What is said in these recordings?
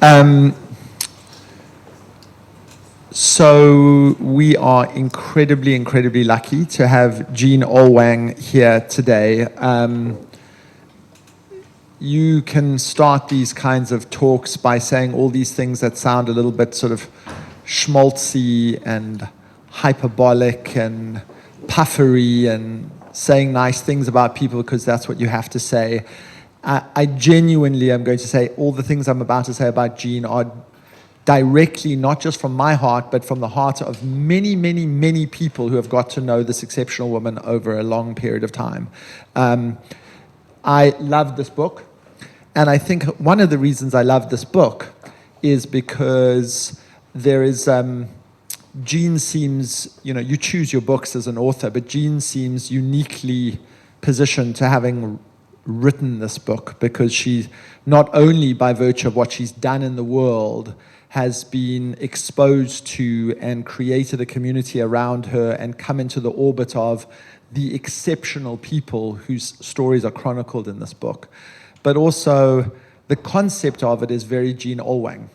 Um, so we are incredibly, incredibly lucky to have Jean Oelwang here today. You can start these kinds of talks by saying all these things that sound a little bit sort of schmaltzy and hyperbolic and puffery and saying nice things about people because that's what you have to say. I genuinely am going to say all the things I'm about to say about Jean are directly, not just from my heart, but from the heart of many, many, many people who have got to know this exceptional woman over a long period of time. I love this book. And I think one of the reasons I love this book is because there is, Jean seems, you choose your books as an author, but Jean seems uniquely positioned to having written this book because she, not only by virtue of what she's done in the world, has been exposed to and created a community around her and come into the orbit of the exceptional people whose stories are chronicled in this book. But also, the concept of it is very Jean Oelwang,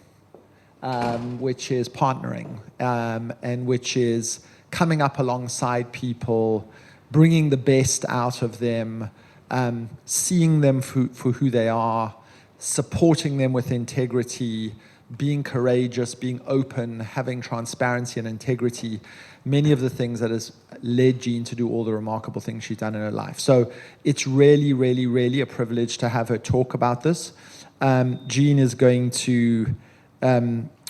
which is partnering, and which is coming up alongside people, bringing the best out of them, seeing them for who they are, supporting them with integrity, being courageous, being open, having transparency and integrity, many of the things that has led Jean to do all the remarkable things she's done in her life. So it's really, really, really a privilege to have her talk about this. Jean is going to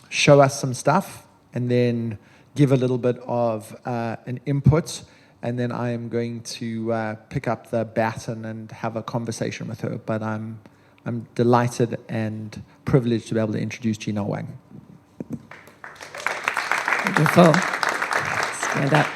show us some stuff and then give a little bit of an input, and then I am going to pick up the baton and have a conversation with her. But I'm delighted and privileged to be able to introduce Jean Oelwang. Wonderful. Stand up.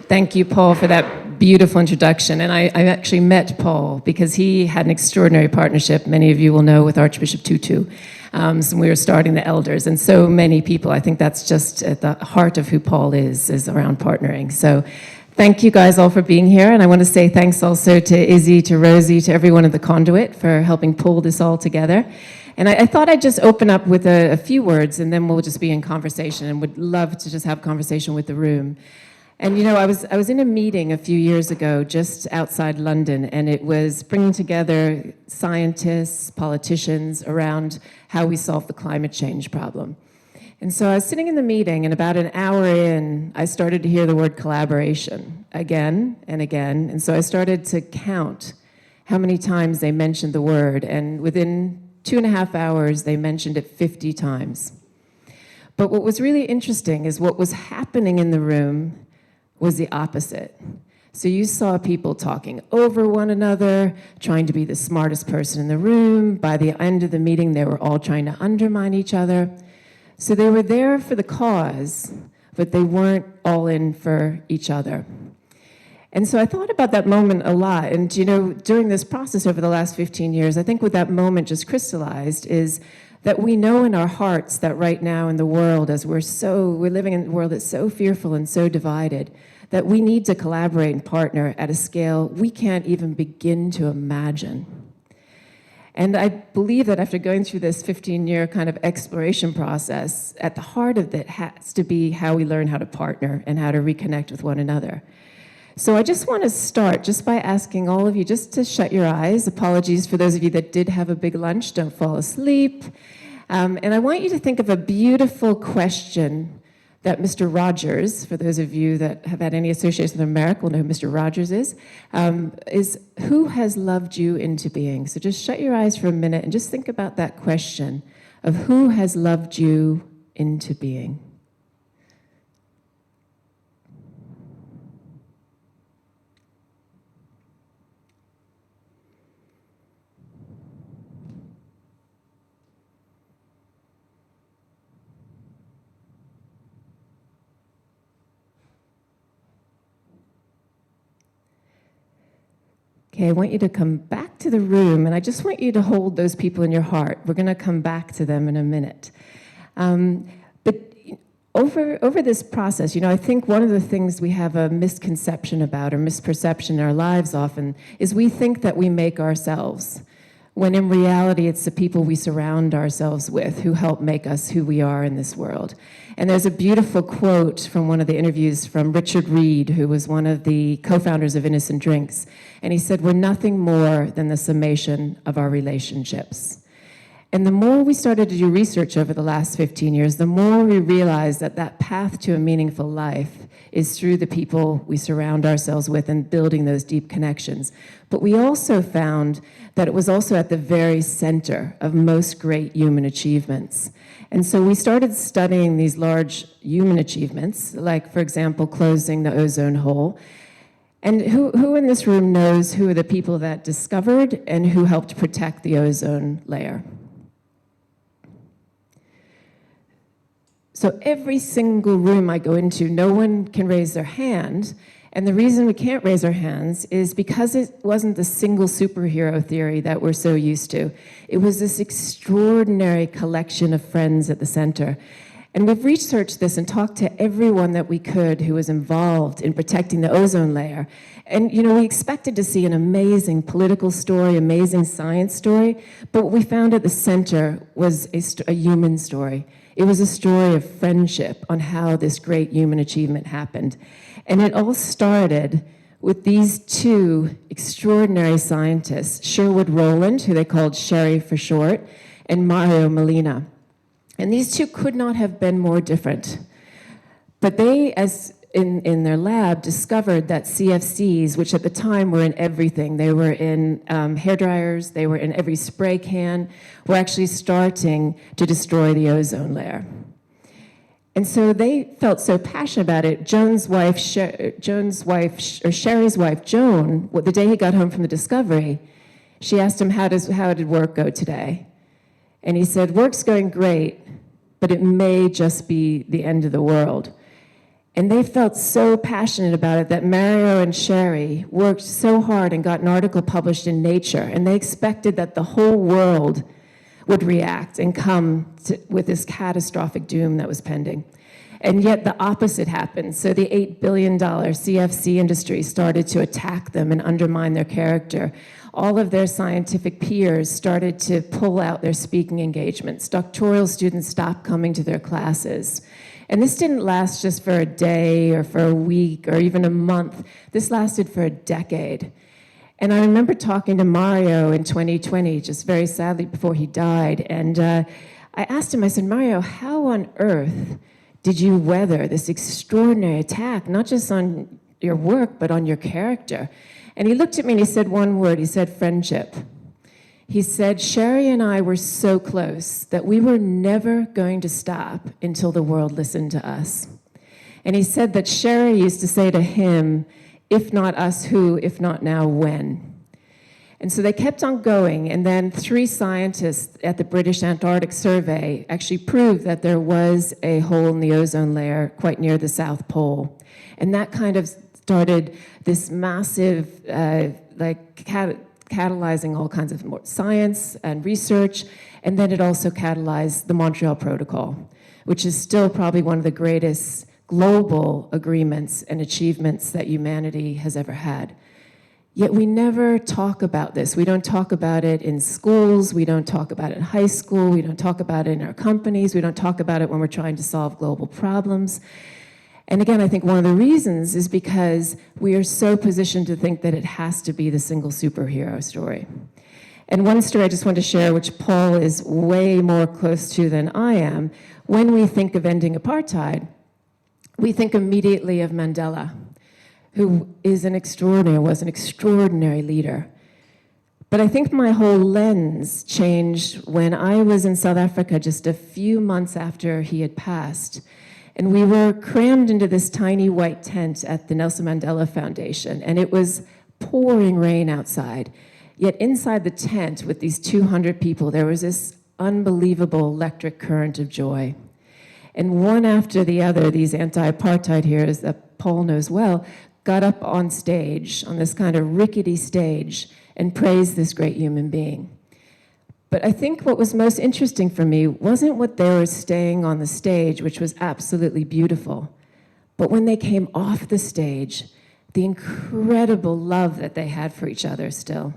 Thank you, Paul, for that beautiful introduction. And I actually met Paul because he had an extraordinary partnership, many of you will know, with Archbishop Tutu. So we were starting the elders, and so many people, I think that's just at the heart of who Paul is around partnering. So thank you guys all for being here, and I want to say thanks also to Izzy, to Rosie, to everyone at the Conduit for helping pull this all together. And I thought I'd just open up with a few words, and then we'll just be in conversation, and would love to just have conversation with the room. And I was in a meeting a few years ago just outside London, and it was bringing together scientists, politicians around how we solve the climate change problem. And so I was sitting in the meeting, and about an hour in, I started to hear the word collaboration again and again. And so I started to count how many times they mentioned the word, and within 2.5 hours, they mentioned it 50 times. But what was really interesting is what was happening in the room was the opposite. So you saw people talking over one another, trying to be the smartest person in the room. By the end of the meeting, they were all trying to undermine each other. So they were there for the cause, but they weren't all in for each other. And so I thought about that moment a lot. And during this process over the last 15 years, I think what that moment just crystallized is that we know in our hearts that right now in the world, as we're living in a world that's so fearful and so divided, that we need to collaborate and partner at a scale we can't even begin to imagine. And I believe that after going through this 15-year kind of exploration process, at the heart of it has to be how we learn how to partner and how to reconnect with one another. So I just want to start just by asking all of you just to shut your eyes. Apologies for those of you that did have a big lunch, don't fall asleep. And I want you to think of a beautiful question that Mr. Rogers, for those of you that have had any association with America will know who Mr. Rogers is who has loved you into being? So just shut your eyes for a minute and just think about that question of who has loved you into being. Okay, I want you to come back to the room, and I just want you to hold those people in your heart. We're going to come back to them in a minute. But over this process, I think one of the things we have a misconception about or misperception in our lives often is we think that we make ourselves. when in reality it's the people we surround ourselves with who help make us who we are in this world. And there's a beautiful quote from one of the interviews from Richard Reed, who was one of the co-founders of Innocent Drinks, and he said, "We're nothing more than the summation of our relationships." And the more we started to do research over the last 15 years, the more we realized that that path to a meaningful life is through the people we surround ourselves with and building those deep connections. But we also found that it was also at the very center of most great human achievements. And so we started studying these large human achievements, like, for example, closing the ozone hole. And who in this room knows who are the people that discovered and who helped protect the ozone layer? So every single room I go into, no one can raise their hand. And the reason we can't raise our hands is because it wasn't the single superhero theory that we're so used to. It was this extraordinary collection of friends at the center. And we've researched this and talked to everyone that we could who was involved in protecting the ozone layer. And, you know, we expected to see an amazing political story, amazing science story, but what we found at the center was a human story. It was a story of friendship on how this great human achievement happened. And it all started with these two extraordinary scientists, Sherwood Rowland, who they called Sherry for short, and Mario Molina. And these two could not have been more different. But they, as in their lab, discovered that CFCs, which at the time were in everything, they were in hairdryers, they were in every spray can, were actually starting to destroy the ozone layer. And so they felt so passionate about it. Sherry's wife, Joan, the day he got home from the discovery, she asked him, how did work go today? And he said, "Work's going great, but it may just be the end of the world." And they felt so passionate about it that Mario and Sherry worked so hard and got an article published in Nature, and they expected that the whole world would react and come with this catastrophic doom that was pending. And yet the opposite happened. So the $8 billion CFC industry started to attack them and undermine their character. All of their scientific peers started to pull out their speaking engagements. Doctoral students stopped coming to their classes. And this didn't last just for a day or for a week or even a month. This lasted for a decade. And I remember talking to Mario in 2020, just very sadly before he died. And I asked him, I said, "Mario, how on earth did you weather this extraordinary attack, not just on your work, but on your character?" And he looked at me and he said one word. He said, "Friendship." He said, "Sherry and I were so close that we were never going to stop until the world listened to us." And he said that Sherry used to say to him, "If not us, who? If not now, when?" And so they kept on going, and then 3 scientists at the British Antarctic Survey actually proved that there was a hole in the ozone layer quite near the South Pole. And that kind of started this massive, catalyzing all kinds of more science and research, and then it also catalyzed the Montreal Protocol, which is still probably one of the greatest global agreements and achievements that humanity has ever had. Yet we never talk about this. We don't talk about it in schools, we don't talk about it in high school, we don't talk about it in our companies, we don't talk about it when we're trying to solve global problems. And again, I think one of the reasons is because we are so positioned to think that it has to be the single superhero story. And one story I just want to share, which Paul is way more close to than I am, when we think of ending apartheid, we think immediately of Mandela, who was an extraordinary leader. But I think my whole lens changed when I was in South Africa just a few months after he had passed. And we were crammed into this tiny white tent at the Nelson Mandela Foundation, and it was pouring rain outside. Yet inside the tent with these 200 people, there was this unbelievable electric current of joy. And one after the other, these anti-apartheid heroes that Paul knows well, got up on stage, on this kind of rickety stage, and praised this great human being. But I think what was most interesting for me wasn't what they were staying on the stage, which was absolutely beautiful, but when they came off the stage, the incredible love that they had for each other still.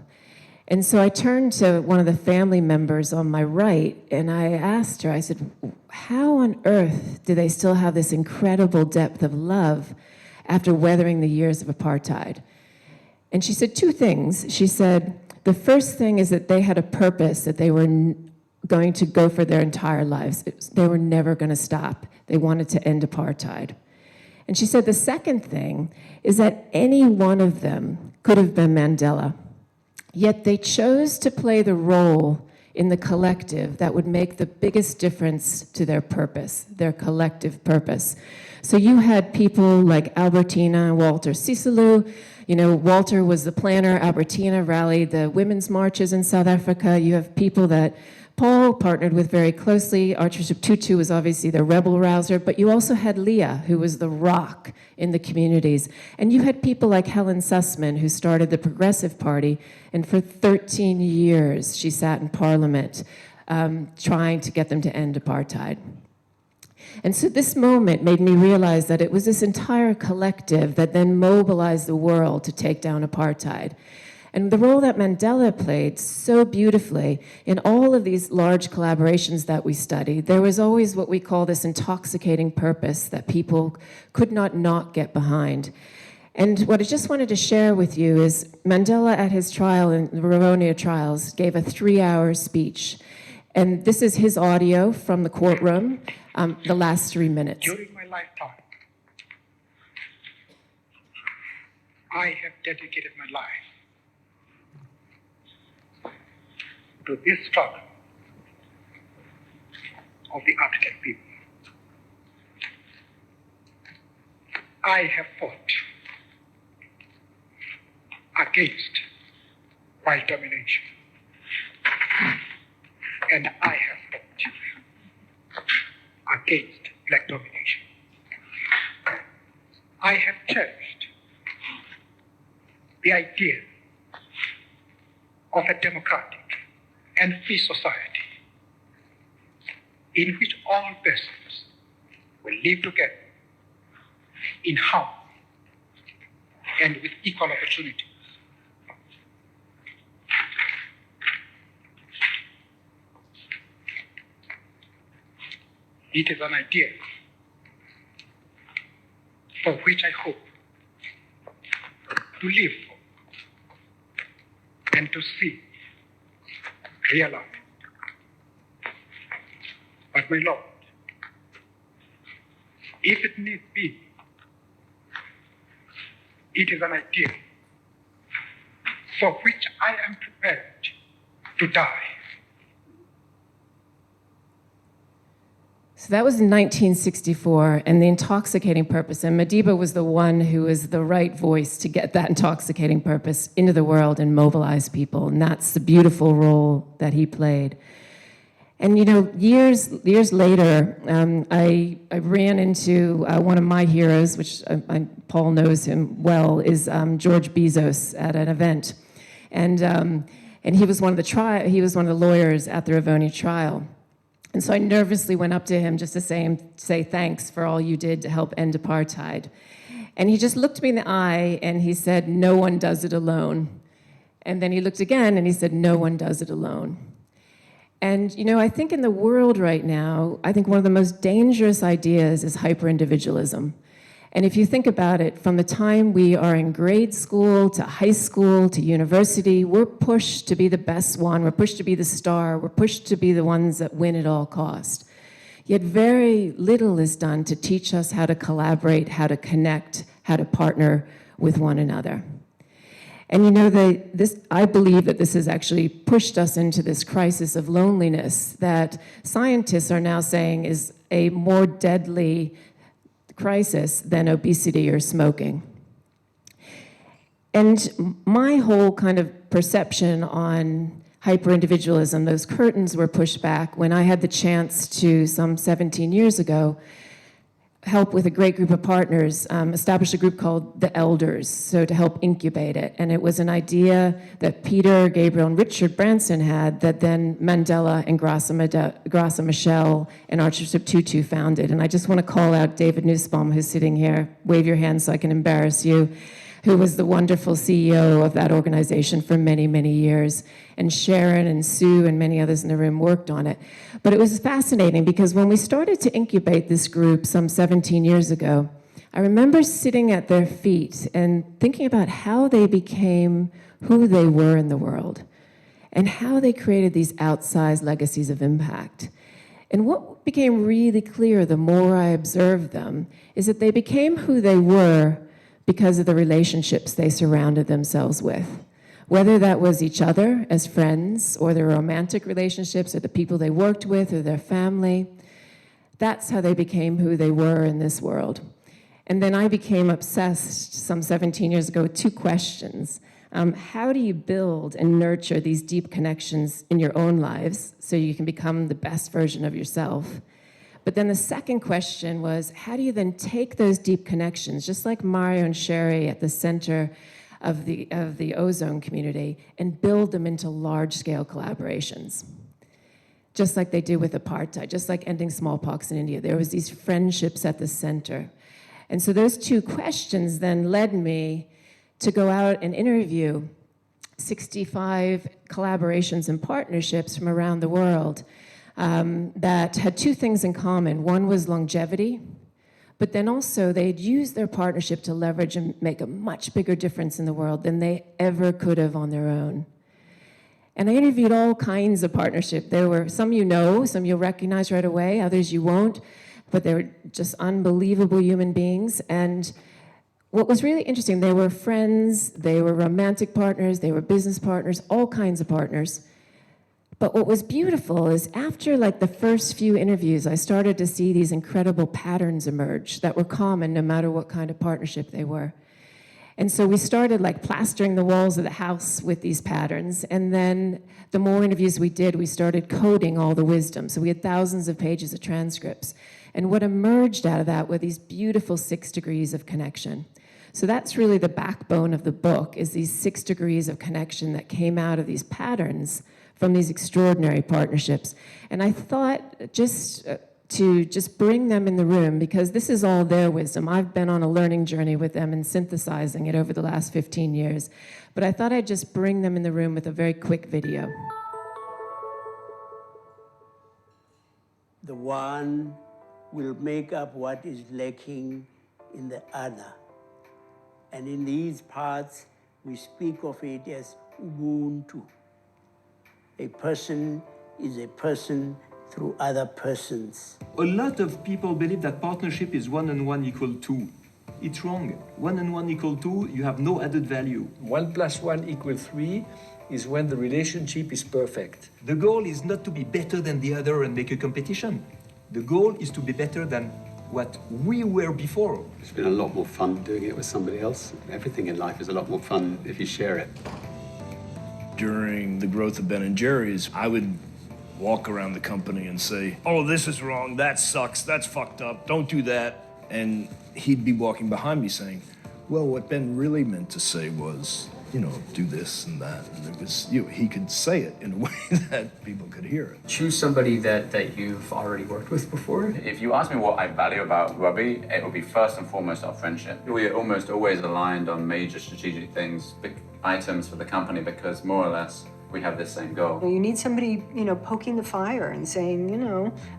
And so I turned to one of the family members on my right, and I asked her, I said, how on earth do they still have this incredible depth of love after weathering the years of apartheid? And she said two things. She said, the first thing is that they had a purpose that they were going to go for their entire lives. They were never going to stop. They wanted to end apartheid. And she said the second thing is that any one of them could have been Mandela. Yet they chose to play the role in the collective that would make the biggest difference to their purpose, their collective purpose. So you had people like Albertina and Walter Sisulu. You know, Walter was the planner. Albertina rallied the women's marches in South Africa. You have people that Paul partnered with very closely. Archbishop Tutu was obviously the rebel rouser, but you also had Leah, who was the rock in the communities. And you had people like Helen Sussman, who started the Progressive Party, and for 13 years she sat in Parliament trying to get them to end apartheid. And so this moment made me realize that it was this entire collective that then mobilized the world to take down apartheid. And the role that Mandela played so beautifully in all of these large collaborations that we studied, there was always what we call this intoxicating purpose that people could not get behind. And what I just wanted to share with you is Mandela at his trial in the Rivonia trials gave a 3-hour speech. And this is his audio from the courtroom, the last 3 minutes. During my lifetime, I have dedicated my life to this struggle of the African people. I have fought against white domination, and I have fought against black domination. I have cherished the idea of a democratic and free society in which all persons will live together in harmony and with equal opportunities. It is an idea for which I hope to live for and to see realized. But my Lord, if it need be, it is an idea for which I am prepared to die. So that was in 1964, and the intoxicating purpose, and Madiba was the one who was the right voice to get that intoxicating purpose into the world and mobilize people, and that's the beautiful role that he played. And you know, years later, I ran into one of my heroes, which Paul knows him well, is George Bezos at an event, and he was one of the lawyers at the Rivonia trial. And so I nervously went up to him just to say thanks for all you did to help end apartheid. And he just looked me in the eye and he said, "No one does it alone." And then he looked again and he said, "No one does it alone." And you know, I think in the world right now, I think one of the most dangerous ideas is hyper-individualism. And if you think about it, from the time we are in grade school to high school to university, we're pushed to be the best one, we're pushed to be the star, we're pushed to be the ones that win at all cost. Yet very little is done to teach us how to collaborate, how to connect, how to partner with one another. And you know, I believe that this has actually pushed us into this crisis of loneliness that scientists are now saying is a more deadly crisis than obesity or smoking. And my whole kind of perception on hyper-individualism, those curtains were pushed back when I had the chance to, some 17 years ago, help with a great group of partners, establish a group called the Elders, so to help incubate it. And it was an idea that Peter, Gabriel, and Richard Branson had that then Mandela and Graça Machel and Archbishop Tutu founded. And I just want to call out David Nussbaum, who's sitting here. Wave your hand so I can embarrass you. who was the wonderful CEO of that organization for many, many years. And Sharon and Sue and many others in the room worked on it. But it was fascinating because when we started to incubate this group some 17 years ago, I remember sitting at their feet and thinking about how they became who they were in the world and how they created these outsized legacies of impact. And what became really clear the more I observed them is that they became who they were because of the relationships they surrounded themselves with. Whether that was each other as friends, or their romantic relationships, or the people they worked with, or their family, that's how they became who they were in this world. And then I became obsessed some 17 years ago with two questions. How do you build and nurture these deep connections in your own lives so you can become the best version of yourself? But then the second question was, how do you then take those deep connections, just like Mario and Sherry at the center of the ozone community, and build them into large-scale collaborations? Just like they did with apartheid, just like ending smallpox in India. There was these friendships at the center. And so those two questions then led me to go out and interview 65 collaborations and partnerships from around the world that had two things in common. One was longevity, but then also they'd used their partnership to leverage and make a much bigger difference in the world than they ever could have on their own. And I interviewed all kinds of partnership. There were some you know, some you'll recognize right away, others you won't, but they were just unbelievable human beings. And what was really interesting, they were friends, they were romantic partners, they were business partners, all kinds of partners. But what was beautiful is after like the first few interviews, I started to see these incredible patterns emerge that were common no matter what kind of partnership they were. And so we started like plastering the walls of the house with these patterns. And then the more interviews we did, we started coding all the wisdom. So we had thousands of pages of transcripts. And what emerged out of that were these beautiful 6 degrees of connection. So that's really the backbone of the book, is these 6 degrees of connection that came out of these patterns from these extraordinary partnerships. And I thought to bring them in the room, because this is all their wisdom. I've been on a learning journey with them and synthesizing it over the last 15 years. But I thought I'd just bring them in the room with a very quick video. The one will make up what is lacking in the other. And in these parts, we speak of it as Ubuntu. A person is a person through other persons. A lot of people believe that partnership is 1 and 1 equal 2. It's wrong. 1 and 1 equal 2, you have no added value. 1 + 1 = 3 is when the relationship is perfect. The goal is not to be better than the other and make a competition. The goal is to be better than what we were before. It's been a lot more fun doing it with somebody else. Everything in life is a lot more fun if you share it. During the growth of Ben & Jerry's, I would walk around the company and say, oh, this is wrong, that sucks, that's fucked up, don't do that. And he'd be walking behind me saying, well, what Ben really meant to say was, do this and that. And it was, he could say it in a way that people could hear it. Choose somebody that you've already worked with before. If you ask me what I value about Robbie, it would be first and foremost our friendship. We're almost always aligned on major strategic things, big items for the company, because more or less we have the same goal. You need somebody, poking the fire and saying,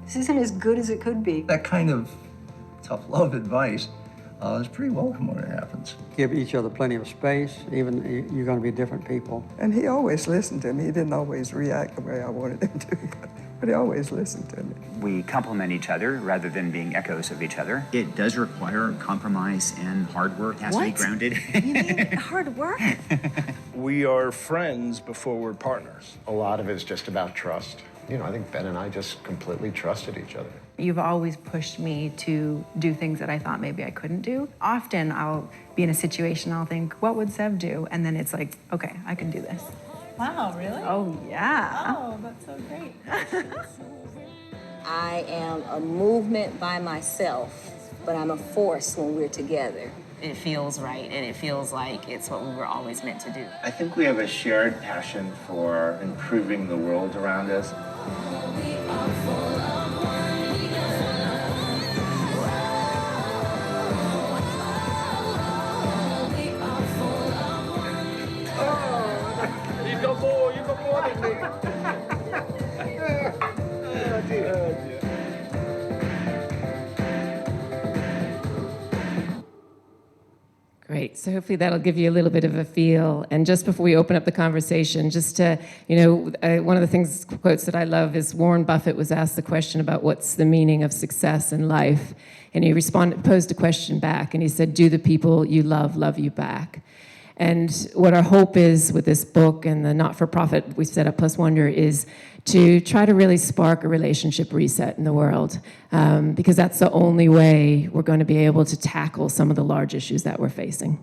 this isn't as good as it could be. That kind of tough love advice is pretty welcome when it happens. Give each other plenty of space, even you're going to be different people. And he always listened to me. He didn't always react the way I wanted him to, but he always listened to me. We complement each other rather than being echoes of each other. It does require compromise and hard work. It has to be grounded. You mean hard work? We are friends before we're partners. A lot of it is just about trust. I think Ben and I just completely trusted each other. You've always pushed me to do things that I thought maybe I couldn't do. Often I'll be in a situation, I'll think, what would Sev do? And then it's like, okay, I can do this. Wow, really? Oh, yeah. Oh, that's so great. I am a movement by myself, but I'm a force when we're together. It feels right, and it feels like it's what we were always meant to do. I think we have a shared passion for improving the world around us. Great. So hopefully that'll give you a little bit of a feel. And just before we open up the conversation, just to, one of the things, quotes that I love is Warren Buffett was asked the question about what's the meaning of success in life. And he posed a question back, and he said, do the people you love you back? And what our hope is with this book and the not-for-profit we set up, Plus Wonder, is to try to really spark a relationship reset in the world, because that's the only way we're going to be able to tackle some of the large issues that we're facing.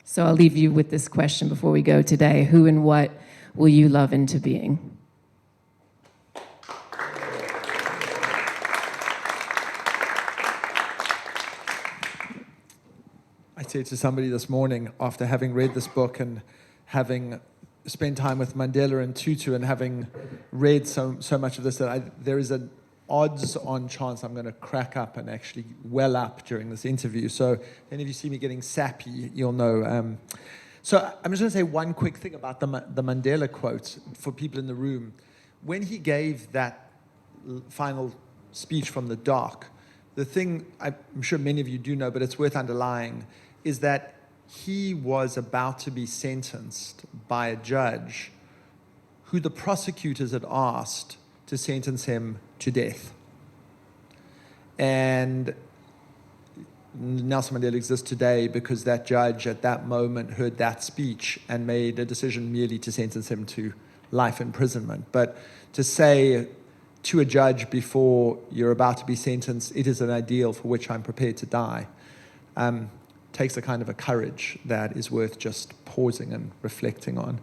So I'll leave you with this question before we go today. Who and what will you love into being? I said to somebody this morning, after having read this book and having spent time with Mandela and Tutu and having read so much of this, that there is an odds-on chance I'm going to crack up and actually well up during this interview. So if any of you see me getting sappy, you'll know. So I'm just going to say one quick thing about the Mandela quote for people in the room. When he gave that final speech from the dock, the thing I'm sure many of you do know, but it's worth underlying, is that he was about to be sentenced by a judge who the prosecutors had asked to sentence him to death. And Nelson Mandela exists today because that judge at that moment heard that speech and made a decision merely to sentence him to life imprisonment. But to say to a judge before you're about to be sentenced, it is an ideal for which I'm prepared to die, takes a kind of a courage that is worth just pausing and reflecting on.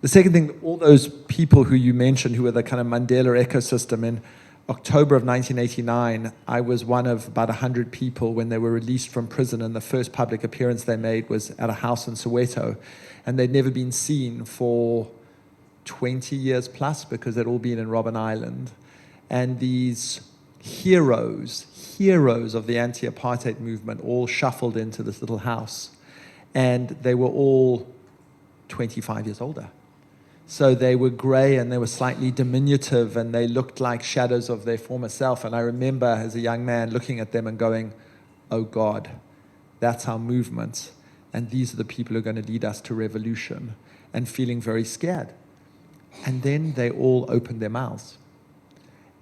The second thing, all those people who you mentioned who were the kind of Mandela ecosystem, in October of 1989, I was one of about 100 people when they were released from prison, and the first public appearance they made was at a house in Soweto, and they'd never been seen for 20 years plus because they'd all been in Robben Island. And these heroes of the anti-apartheid movement all shuffled into this little house, and they were all 25 years older. So they were gray and they were slightly diminutive and they looked like shadows of their former self. And I remember as a young man looking at them and going, oh God, that's our movement. And these are the people who are going to lead us to revolution, and feeling very scared. And then they all opened their mouths.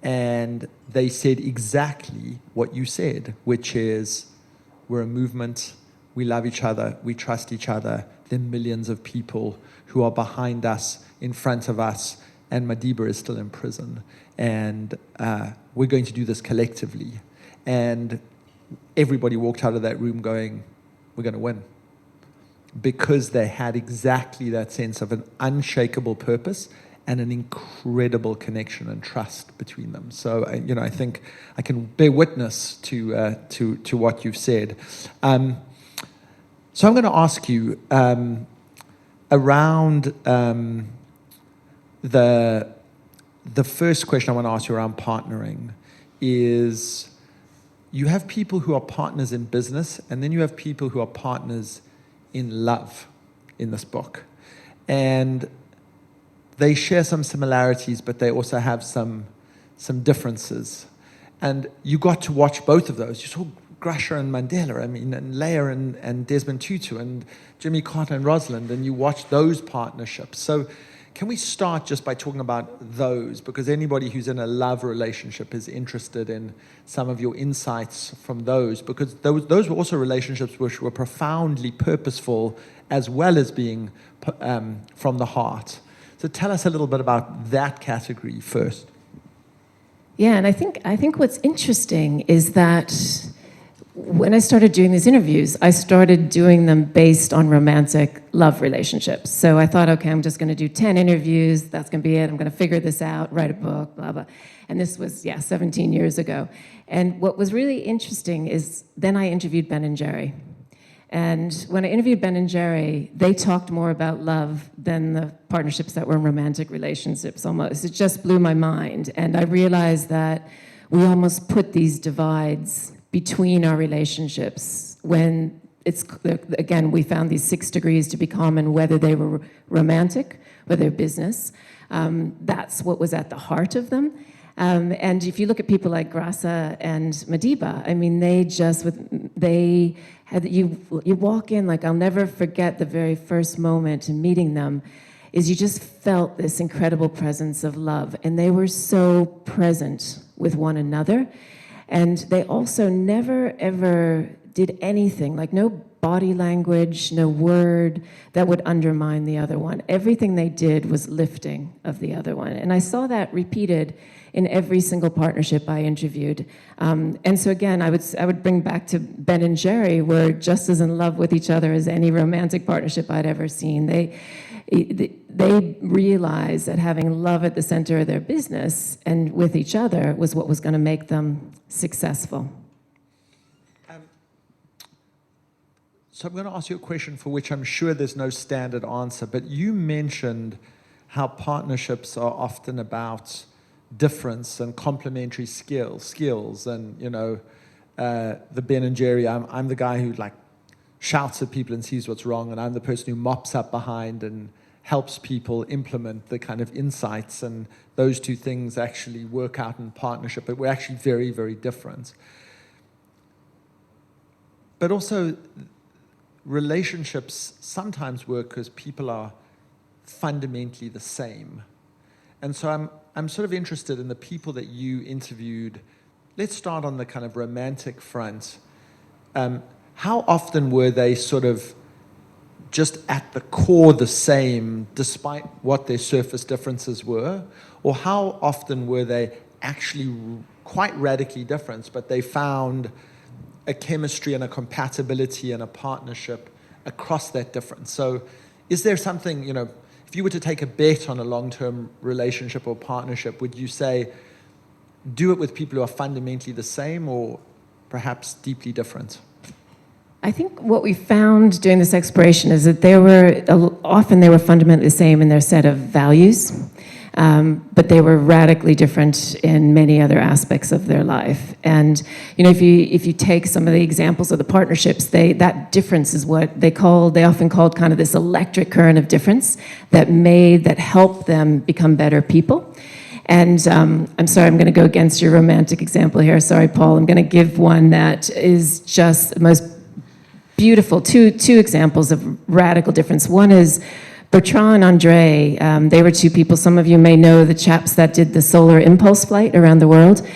And they said exactly what you said, which is, we're a movement, we love each other, we trust each other, there are millions of people who are behind us, in front of us, and Madiba is still in prison. And we're going to do this collectively. And everybody walked out of that room going, we're going to win. Because they had exactly that sense of an unshakable purpose and an incredible connection and trust between them. So, I think I can bear witness to what you've said. So I'm going to ask you around the first question I want to ask you around partnering is, you have people who are partners in business, and then you have people who are partners in love in this book. And they share some similarities, but they also have some differences. And you got to watch both of those. You saw Grusher and Mandela, and Leia and Desmond Tutu, and Jimmy Carter and Rosalynn, and you watched those partnerships. So can we start just by talking about those? Because anybody who's in a love relationship is interested in some of your insights from those, because those were also relationships which were profoundly purposeful as well as being from the heart. So tell us a little bit about that category first. Yeah, and I think what's interesting is that when I started doing these interviews, I started doing them based on romantic love relationships. So I thought, okay, I'm just going to do 10 interviews. That's going to be it. I'm going to figure this out, write a book, blah, blah. And this was, 17 years ago. And what was really interesting is then I interviewed Ben and Jerry. And when I interviewed Ben and Jerry, they talked more about love than the partnerships that were in romantic relationships almost. It just blew my mind. And I realized that we almost put these divides between our relationships when it's, again, we found these 6 degrees to be common, whether they were romantic, whether they're business. That's what was at the heart of them. And if you look at people like Grasa and Madiba, I mean, you walk in, like, I'll never forget the very first moment in meeting them, is you just felt this incredible presence of love. And they were so present with one another. And they also never, ever did anything, like no body language, no word that would undermine the other one. Everything they did was lifting of the other one. And I saw that repeated in every single partnership I interviewed. And so again, I would bring back to Ben and Jerry, were just as in love with each other as any romantic partnership I'd ever seen. They realized that having love at the center of their business and with each other was what was going to make them successful. So I'm going to ask you a question for which I'm sure there's no standard answer, but you mentioned how partnerships are often about difference and complementary skills, and the Ben and Jerry. I'm the guy who like shouts at people and sees what's wrong, and I'm the person who mops up behind and helps people implement the kind of insights, and those two things actually work out in partnership, but we're actually very, very different. But also, relationships sometimes work because people are fundamentally the same. And so I'm sort of interested in the people that you interviewed. Let's start on the kind of romantic front. How often were they sort of just at the core the same, despite what their surface differences were? Or how often were they actually quite radically different, but they found a chemistry and a compatibility and a partnership across that difference? So is there something, if you were to take a bet on a long-term relationship or partnership, would you say do it with people who are fundamentally the same or perhaps deeply different? I think what we found doing this exploration is that often they were fundamentally the same in their set of values, but they were radically different in many other aspects of their life. And if you take some of the examples of the partnerships, that difference is what they often called kind of this electric current of difference that helped them become better people. And I'm sorry, I'm going to go against your romantic example here. Sorry, Paul. I'm going to give one that is just the most beautiful. Two examples of radical difference. One is Bertrand and Andre. They were two people. Some of you may know the chaps that did the solar impulse flight around the world.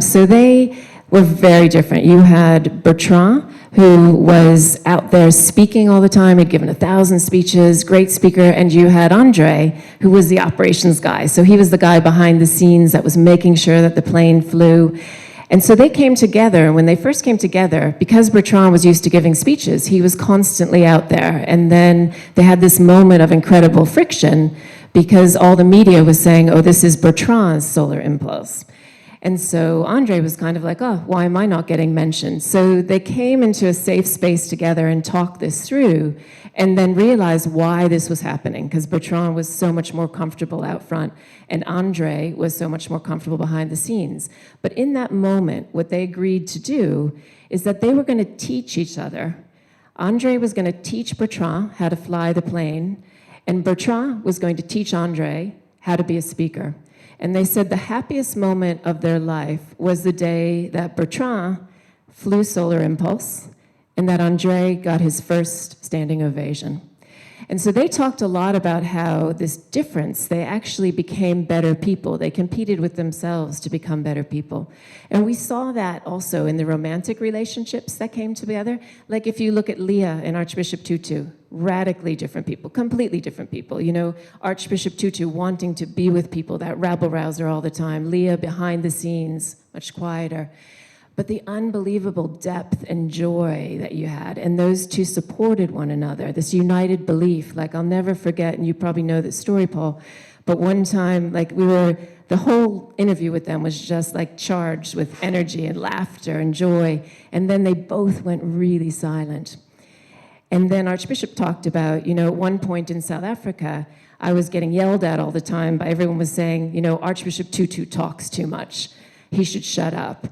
So they were very different. You had Bertrand, who was out there speaking all the time. He'd given 1,000 speeches, great speaker. And you had Andre, who was the operations guy. So he was the guy behind the scenes that was making sure that the plane flew. And so they came together, and when they first came together, because Bertrand was used to giving speeches, he was constantly out there. And then they had this moment of incredible friction because all the media was saying, oh, this is Bertrand's solar impulse. And so Andre was kind of like, oh, why am I not getting mentioned? So they came into a safe space together and talked this through, and then realized why this was happening, because Bertrand was so much more comfortable out front, and Andre was so much more comfortable behind the scenes. But in that moment, what they agreed to do is that they were going to teach each other. Andre was going to teach Bertrand how to fly the plane, and Bertrand was going to teach Andre how to be a speaker. And they said the happiest moment of their life was the day that Bertrand flew Solar Impulse and that Andre got his first standing ovation. And so they talked a lot about how this difference, they actually became better people. They competed with themselves to become better people. And we saw that also in the romantic relationships that came together. Like if you look at Leah and Archbishop Tutu, radically different people, completely different people. Archbishop Tutu wanting to be with people, that rabble-rouser all the time. Leah behind the scenes, much quieter. But the unbelievable depth and joy that you had, and those two supported one another, this united belief. Like, I'll never forget, and you probably know this story, Paul, but one time, the whole interview with them was just like charged with energy and laughter and joy, and then they both went really silent. And then Archbishop talked about, at one point in South Africa, I was getting yelled at all the time by everyone was saying, Archbishop Tutu talks too much. He should shut up.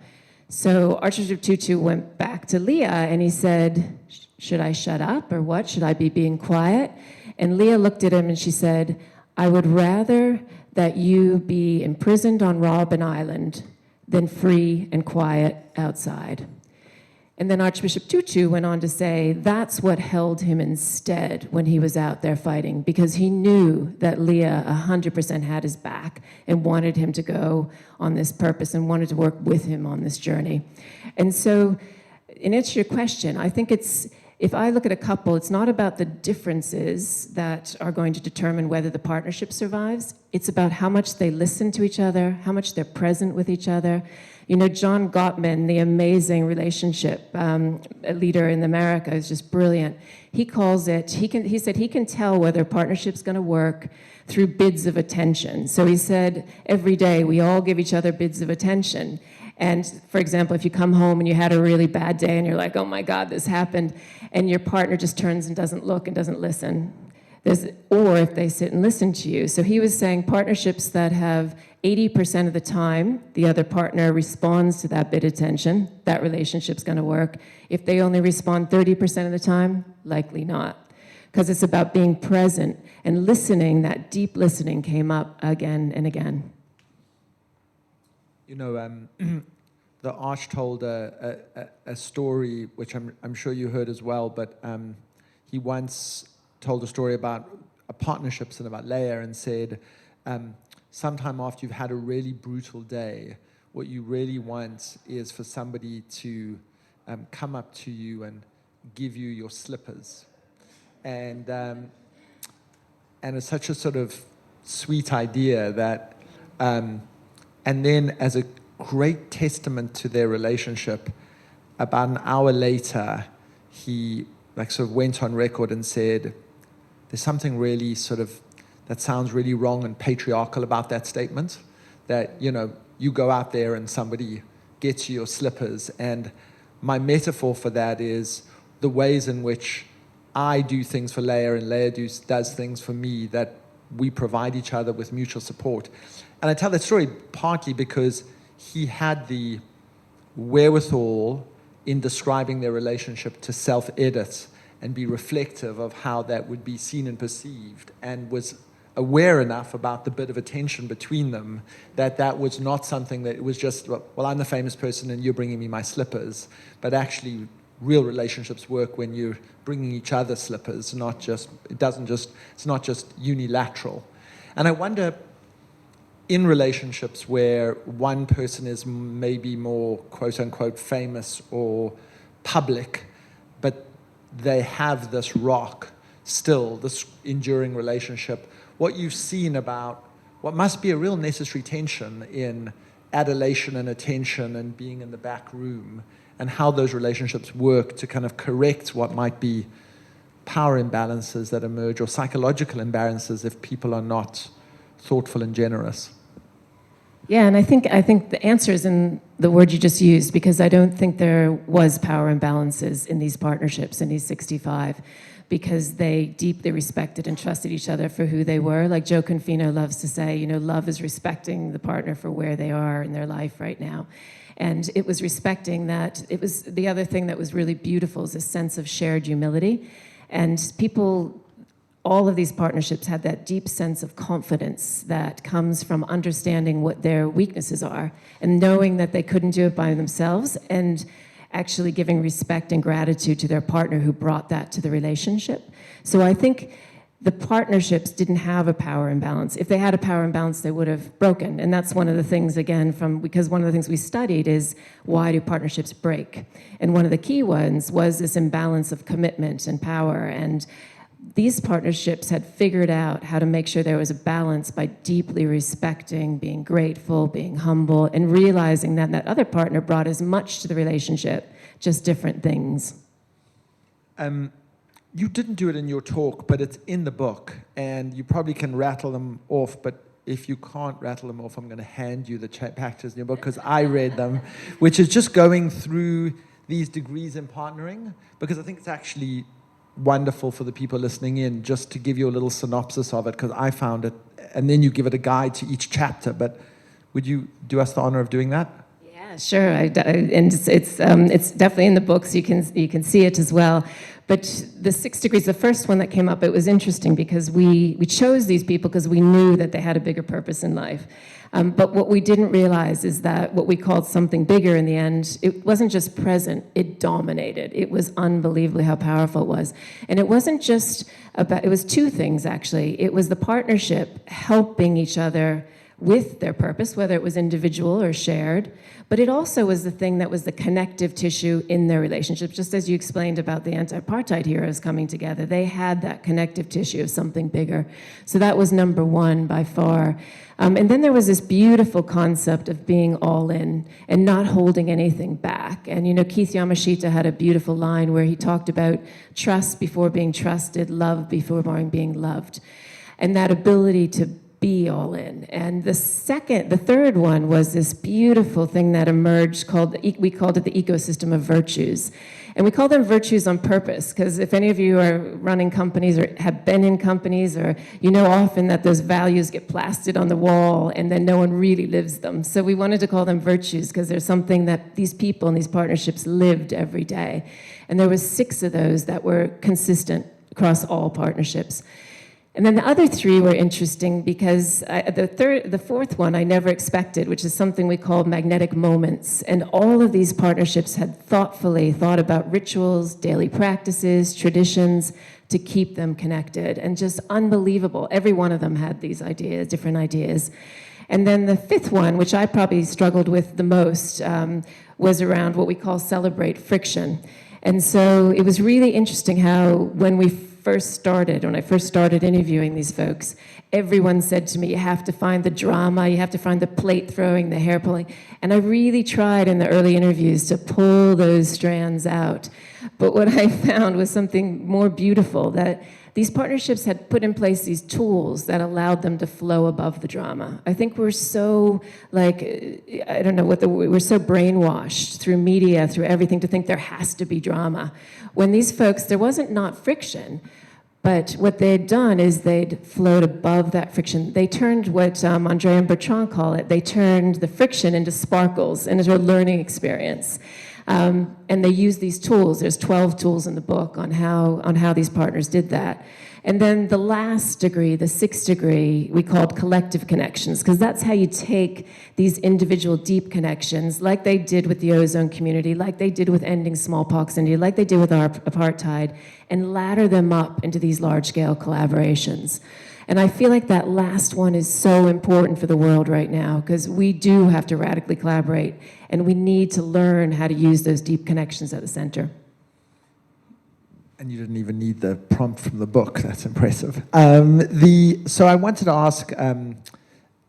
So Archbishop Tutu went back to Leah and he said, should I shut up or what? Should I be being quiet? And Leah looked at him and she said, I would rather that you be imprisoned on Robben Island than free and quiet outside. And then Archbishop Tutu went on to say that's what held him instead when he was out there fighting, because he knew that Leah 100% had his back and wanted him to go on this purpose and wanted to work with him on this journey. And so, in answer to your question, I think if I look at a couple, it's not about the differences that are going to determine whether the partnership survives. It's about how much they listen to each other, how much they're present with each other. You know, John Gottman, the amazing relationship leader in America, is just brilliant. He calls it, he said he can tell whether a partnership's gonna work through bids of attention. So he said, every day we all give each other bids of attention. And for example, if you come home and you had a really bad day and you're like, oh my God, this happened, and your partner just turns and doesn't look and doesn't listen. Or if they sit and listen to you. So he was saying partnerships that have 80% of the time, the other partner responds to that bid of attention, that relationship's gonna work. If they only respond 30% of the time, likely not. Because it's about being present and listening. That deep listening came up again and again. You know, the Arch told a story, which I'm sure you heard as well, but he once told a story about partnerships and about Leah and said, sometime after you've had a really brutal day, what you really want is for somebody to come up to you and give you your slippers. And it's such a sort of sweet idea that, and then as a great testament to their relationship, about an hour later, he sort of went on record and said, there's something really that sounds really wrong and patriarchal about that statement, that, you know, you go out there and somebody gets you your slippers. And my metaphor for that is the ways in which I do things for Leah and Leah does things for me, that we provide each other with mutual support. And I tell that story partly because he had the wherewithal in describing their relationship to self-edit and be reflective of how that would be seen and perceived, and was aware enough about the bit of attention between them that was not something that it was just, well, I'm the famous person and you're bringing me my slippers, but actually real relationships work when you're bringing each other slippers, it's not just unilateral. And I wonder, in relationships where one person is maybe more quote unquote famous or public, but they have this rock still, this enduring relationship, what you've seen about what must be a real necessary tension in adulation and attention and being in the back room, and how those relationships work to kind of correct what might be power imbalances that emerge, or psychological imbalances if people are not thoughtful and generous. Yeah, and I think the answer is in the word you just used, because I don't think there was power imbalances in these partnerships, in these 65, because they deeply respected and trusted each other for who they were. Like Joe Confino loves to say, you know, love is respecting the partner for where they are in their life right now. And it was respecting that. It was the other thing that was really beautiful is a sense of shared humility. And people, all of these partnerships had that deep sense of confidence that comes from understanding what their weaknesses are and knowing that they couldn't do it by themselves, and actually giving respect and gratitude to their partner who brought that to the relationship. So I think the partnerships didn't have a power imbalance. If they had a power imbalance, they would have broken. And that's one of the things, again, because one of the things we studied is, why do partnerships break? And one of the key ones was this imbalance of commitment and power. And these partnerships had figured out how to make sure there was a balance by deeply respecting, being grateful, being humble, and realizing that that other partner brought as much to the relationship, just different things. You didn't do it in your talk, but it's in the book, and you probably can rattle them off, but if you can't rattle them off, I'm going to hand you the chapters in your book, because I read them, which is just going through these degrees in partnering, because I think it's actually wonderful for the people listening in, just to give you a little synopsis of it, because I found it, and then you give it a guide to each chapter. But would you do us the honor of doing that? Yeah, sure. And it's definitely in the books. You can see it as well. But the 6 degrees, the first one that came up, it was interesting because we chose these people because we knew that they had a bigger purpose in life. But what we didn't realize is that what we called something bigger in the end, it wasn't just present, it dominated. It was unbelievably how powerful it was. And it wasn't just about, it was two things actually. It was the partnership helping each other with their purpose, whether it was individual or shared, but it also was the thing that was the connective tissue in their relationship. Just as you explained about the anti-apartheid heroes coming together, they had that connective tissue of something bigger. So that was number one by far. And then there was this beautiful concept of being all in and not holding anything back. And Keith Yamashita had a beautiful line where he talked about trust before being trusted, love before being loved. And that ability to be all in. And the third one was this beautiful thing that emerged we called it the ecosystem of virtues. And we call them virtues on purpose, because if any of you are running companies or have been in companies, or often that those values get plastered on the wall and then no one really lives them. So we wanted to call them virtues because there's something that these people and these partnerships lived every day. And there was 6 of those that were consistent across all partnerships. And then the other 3 were interesting because the fourth one I never expected, which is something we call magnetic moments. And all of these partnerships had thoughtfully thought about rituals, daily practices, traditions to keep them connected. And just unbelievable. Every one of them had these ideas, different ideas. And then the 5th one, which I probably struggled with the most, was around what we call celebrate friction. And so it was really interesting how when I first started interviewing these folks, everyone said to me, you have to find the drama, you have to find the plate throwing, the hair pulling. And I really tried in the early interviews to pull those strands out. But what I found was something more beautiful, that these partnerships had put in place these tools that allowed them to flow above the drama. I think we're so, we're so brainwashed through media, through everything, to think there has to be drama. When these folks, there wasn't not friction, but what they had done is they'd flowed above that friction. They turned what Andre and Bertrand call it, they turned the friction into sparkles and into a learning experience. And they used these tools. There's 12 tools in the book on how these partners did that. And then the last degree, the 6th degree, we called collective connections, because that's how you take these individual deep connections, like they did with the ozone community, like they did with ending smallpox in India, like they did with apartheid, and ladder them up into these large-scale collaborations. And I feel like that last one is so important for the world right now, because we do have to radically collaborate, and we need to learn how to use those deep connections at the center. And you didn't even need the prompt from the book. That's impressive. So I wanted to ask,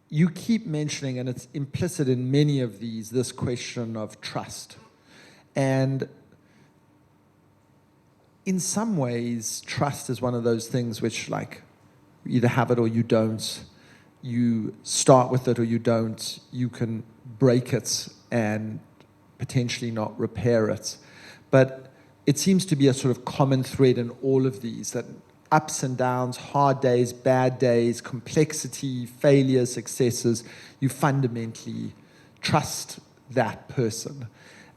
you keep mentioning, and it's implicit in many of these, this question of trust. And in some ways, trust is one of those things which, like, you either have it or you don't. You start with it or you don't. You can break it and potentially not repair it. But it seems to be a sort of common thread in all of these, that ups and downs, hard days, bad days, complexity, failures, successes, you fundamentally trust that person.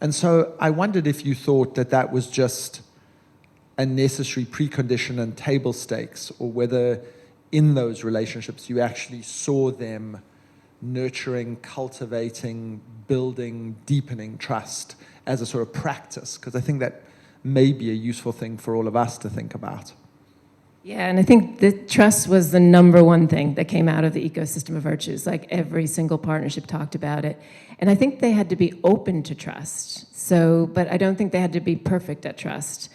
And so I wondered if you thought that that was just a necessary precondition and table stakes, or whether in those relationships you actually saw them nurturing, cultivating, building, deepening trust as a sort of practice, because I think that may be a useful thing for all of us to think about. Yeah, and I think the trust was the number one thing that came out of the ecosystem of virtues. Like every single partnership talked about it. And I think they had to be open to trust. But I don't think they had to be perfect at trust.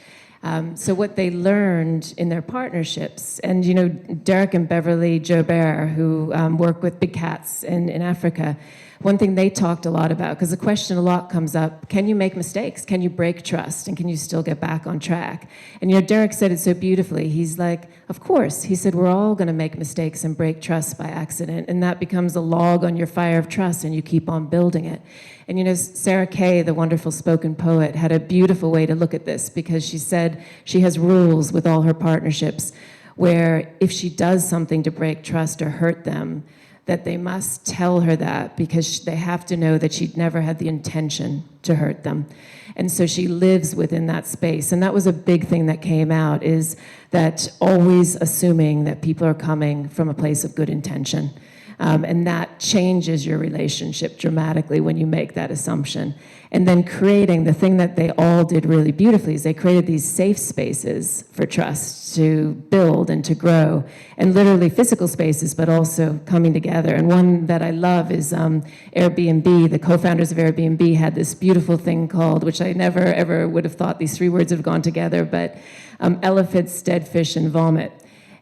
So what they learned in their partnerships, and Derek and Beverly Jobert, who work with big cats in Africa, one thing they talked a lot about, because the question a lot comes up, can you make mistakes? Can you break trust? And can you still get back on track? And Derek said it so beautifully. He's like, of course. He said, we're all going to make mistakes and break trust by accident. And that becomes a log on your fire of trust, and you keep on building it. And Sarah Kay, the wonderful spoken poet, had a beautiful way to look at this, because she said she has rules with all her partnerships where if she does something to break trust or hurt them, that they must tell her that because they have to know that she'd never had the intention to hurt them. And so she lives within that space. And that was a big thing that came out, is that always assuming that people are coming from a place of good intention. And that changes your relationship dramatically when you make that assumption. And then creating the thing that they all did really beautifully is they created these safe spaces for trust to build and to grow, and literally physical spaces, but also coming together. And one that I love is Airbnb. The co-founders of Airbnb had this beautiful thing called, which I never ever would have thought these three words have gone together, but elephants, dead fish, and vomit.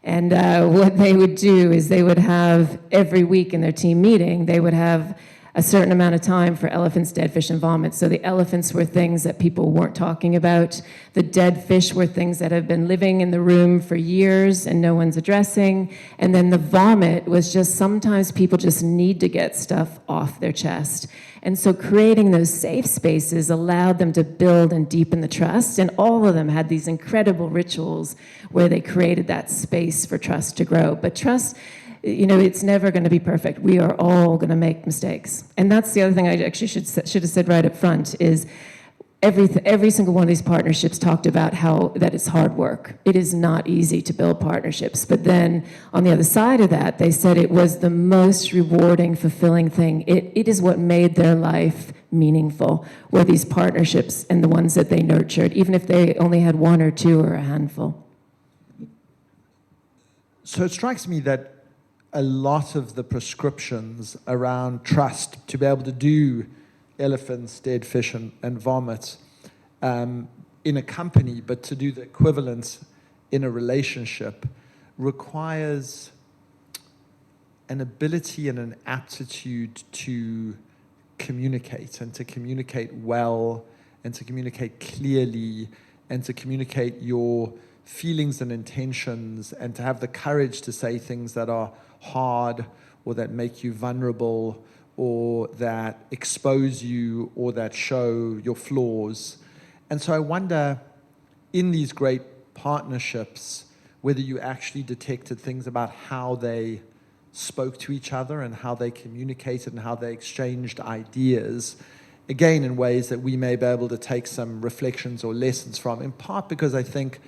And what they would do is they would have every week in their team meeting, they would have a certain amount of time for elephants, dead fish, and vomit. So the elephants were things that people weren't talking about. The dead fish were things that have been living in the room for years and no one's addressing. And then the vomit was just sometimes people just need to get stuff off their chest. And so creating those safe spaces allowed them to build and deepen the trust. And all of them had these incredible rituals where they created that space for trust to grow. But trust, it's never going to be perfect. We are all going to make mistakes. And that's the other thing I actually should have said right up front is every single one of these partnerships talked about how that it's hard work. It is not easy to build partnerships. But then on the other side of that, they said it was the most rewarding, fulfilling thing. It is what made their life meaningful, were these partnerships and the ones that they nurtured, even if they only had one or two or a handful. So it strikes me that a lot of the prescriptions around trust to be able to do elephants, dead fish, and vomit in a company, but to do the equivalent in a relationship requires an ability and an aptitude to communicate, and to communicate well, and to communicate clearly, and to communicate your feelings and intentions, and to have the courage to say things that are hard or that make you vulnerable or that expose you or that show your flaws. And so I wonder, in these great partnerships, whether you actually detected things about how they spoke to each other and how they communicated and how they exchanged ideas, again, in ways that we may be able to take some reflections or lessons from, in part because I think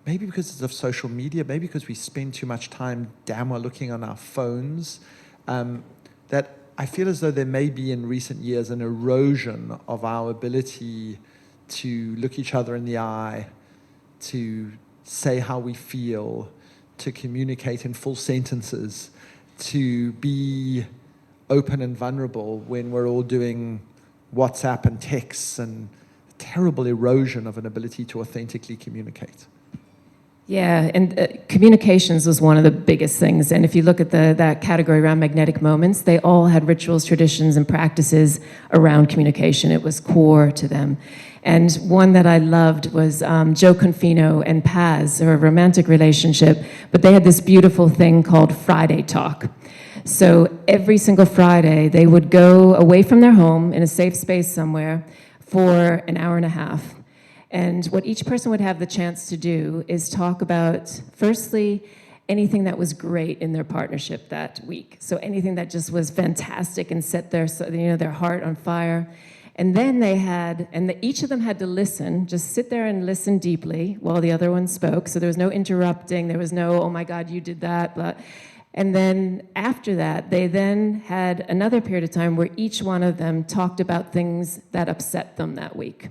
maybe because it's of social media, maybe because we spend too much time damn well looking on our phones, that I feel as though there may be in recent years an erosion of our ability to look each other in the eye, to say how we feel, to communicate in full sentences, to be open and vulnerable when we're all doing WhatsApp and texts, and terrible erosion of an ability to authentically communicate. Yeah, and communications was one of the biggest things. And if you look at that category around magnetic moments, they all had rituals, traditions, and practices around communication. It was core to them. And one that I loved was Joe Confino and Paz, or a romantic relationship, but they had this beautiful thing called Friday Talk. So every single Friday, they would go away from their home in a safe space somewhere for an hour and a half. And what each person would have the chance to do is talk about, firstly, anything that was great in their partnership that week. So anything that just was fantastic and set their heart on fire. And then each of them had to listen, just sit there and listen deeply while the other one spoke. So there was no interrupting, there was no, oh my God, you did that, blah. And then after that, they then had another period of time where each one of them talked about things that upset them that week.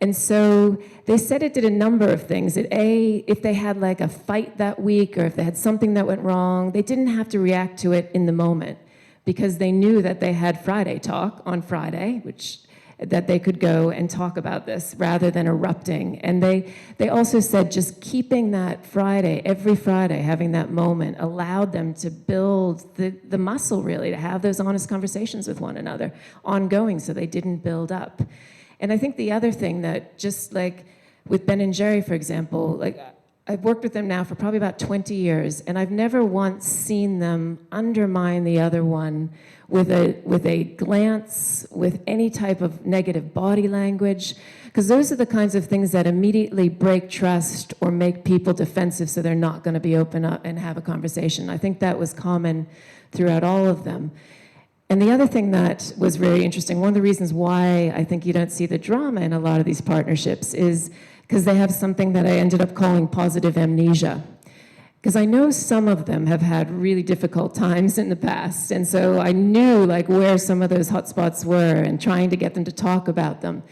And so they said it did a number of things. If they had like a fight that week, or if they had something that went wrong, they didn't have to react to it in the moment, because they knew that they had Friday Talk on Friday, that they could go and talk about this rather than erupting. And they also said just keeping that Friday, every Friday, having that moment allowed them to build the muscle, really, to have those honest conversations with one another ongoing, so they didn't build up. And I think the other thing that, just like with Ben and Jerry, for example, like I've worked with them now for probably about 20 years, and I've never once seen them undermine the other one with a glance, with any type of negative body language, because those are the kinds of things that immediately break trust or make people defensive, so they're not going to be open up and have a conversation. I think that was common throughout all of them. And the other thing that was very interesting, one of the reasons why I think you don't see the drama in a lot of these partnerships is because they have something that I ended up calling positive amnesia. Because I know some of them have had really difficult times in the past, and so I knew like where some of those hotspots were and trying to get them to talk about them.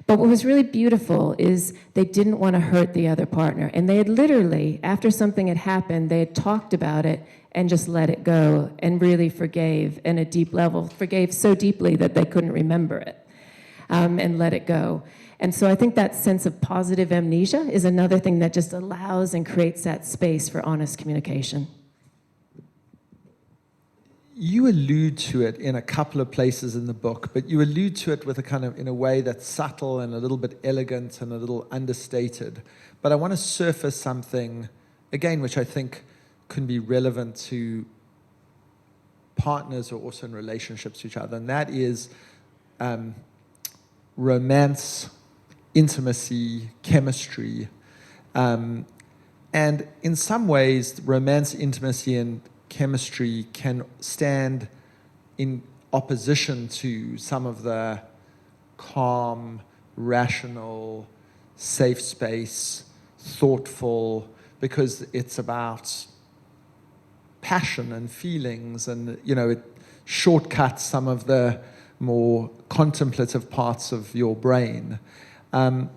But what was really beautiful is they didn't want to hurt the other partner, and they had literally, after something had happened, they had talked about it and just let it go and really forgave in a deep level, forgave so deeply that they couldn't remember it, and let it go. And so I think that sense of positive amnesia is another thing that just allows and creates that space for honest communication. You allude to it in a couple of places in the book, but you allude to it with a kind of, in a way that's subtle and a little bit elegant and a little understated. But I want to surface something, again, which I think can be relevant to partners or also in relationships to each other, and that is romance, intimacy, chemistry. And in some ways, romance, intimacy, and chemistry can stand in opposition to some of the calm, rational, safe space, thoughtful, because it's about passion and feelings, and it shortcuts some of the more contemplative parts of your brain. And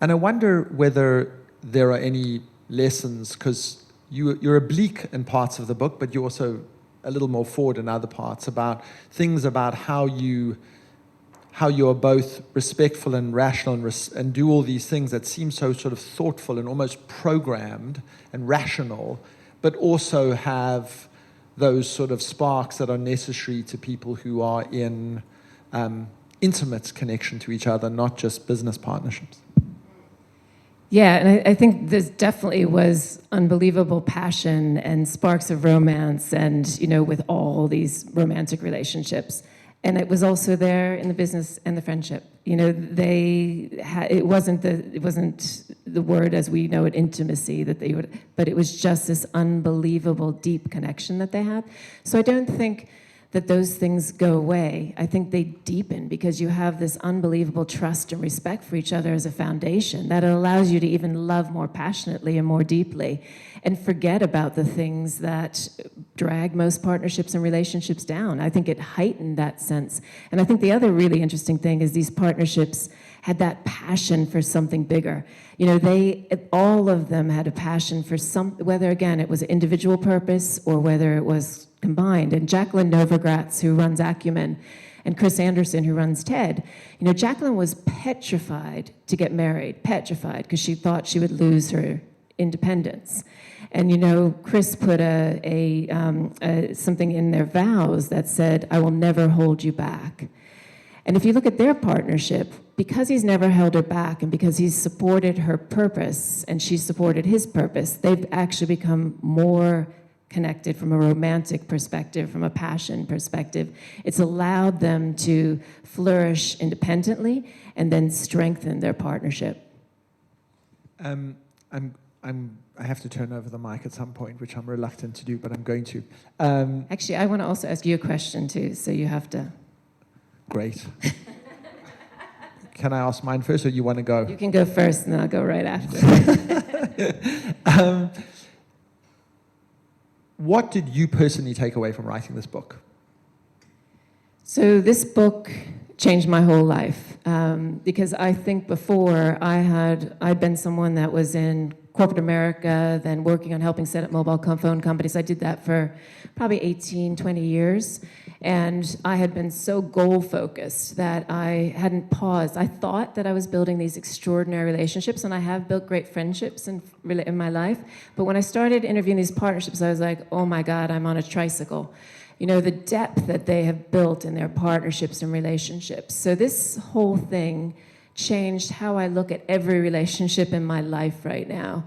I wonder whether there are any lessons, because you're oblique in parts of the book, but you're also a little more forward in other parts, about things about how you are both respectful and rational and do all these things that seem so sort of thoughtful and almost programmed and rational, but also have those sort of sparks that are necessary to people who are in intimate connection to each other, not just business partnerships. Yeah, and I think this definitely was unbelievable passion and sparks of romance, and with all these romantic relationships. And it was also there in the business and the friendship. It wasn't the word as we know it, intimacy, but it was just this unbelievable deep connection that they had. So I don't think that those things go away. I think they deepen because you have this unbelievable trust and respect for each other as a foundation that allows you to even love more passionately and more deeply and forget about the things that drag most partnerships and relationships down. I think it heightened that sense. And I think the other really interesting thing is these partnerships had that passion for something bigger. All of them had a passion for whether again it was an individual purpose or whether it was combined. And Jacqueline Novogratz, who runs Acumen, and Chris Anderson, who runs TED, Jacqueline was petrified to get married, petrified, because she thought she would lose her independence. And Chris put something in their vows that said, "I will never hold you back." And if you look at their partnership, because he's never held her back and because he's supported her purpose and she supported his purpose, they've actually become more connected from a romantic perspective, from a passion perspective. It's allowed them to flourish independently and then strengthen their partnership. I have to turn over the mic at some point, which I'm reluctant to do, but I'm going to. Actually, I want to also ask you a question too, so you have to. Great. Can I ask mine first, or you want to go? You can go first, and then I'll go right after. What did you personally take away from writing this book? So this book changed my whole life, because I think before I'd been someone that was in corporate America, then working on helping set up mobile phone companies. I did that for probably 18, 20 years. And I had been so goal-focused that I hadn't paused. I thought that I was building these extraordinary relationships, and I have built great friendships in my life. But when I started interviewing these partnerships, I was like, oh my God, I'm on a tricycle. The depth that they have built in their partnerships and relationships. So this whole thing changed how I look at every relationship in my life right now.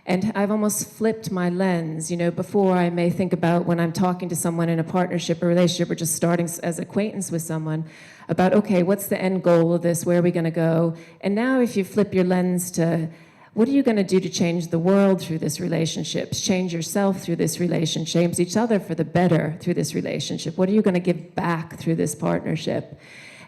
And I've almost flipped my lens. You know, before I may think about when I'm talking to someone in a partnership or relationship or just starting as acquaintance with someone about, okay, what's the end goal of this? Where are we going to go? And now if you flip your lens to, what are you going to do to change the world through this relationship? Change yourself through this relationship? Change each other for the better through this relationship? What are you going to give back through this partnership?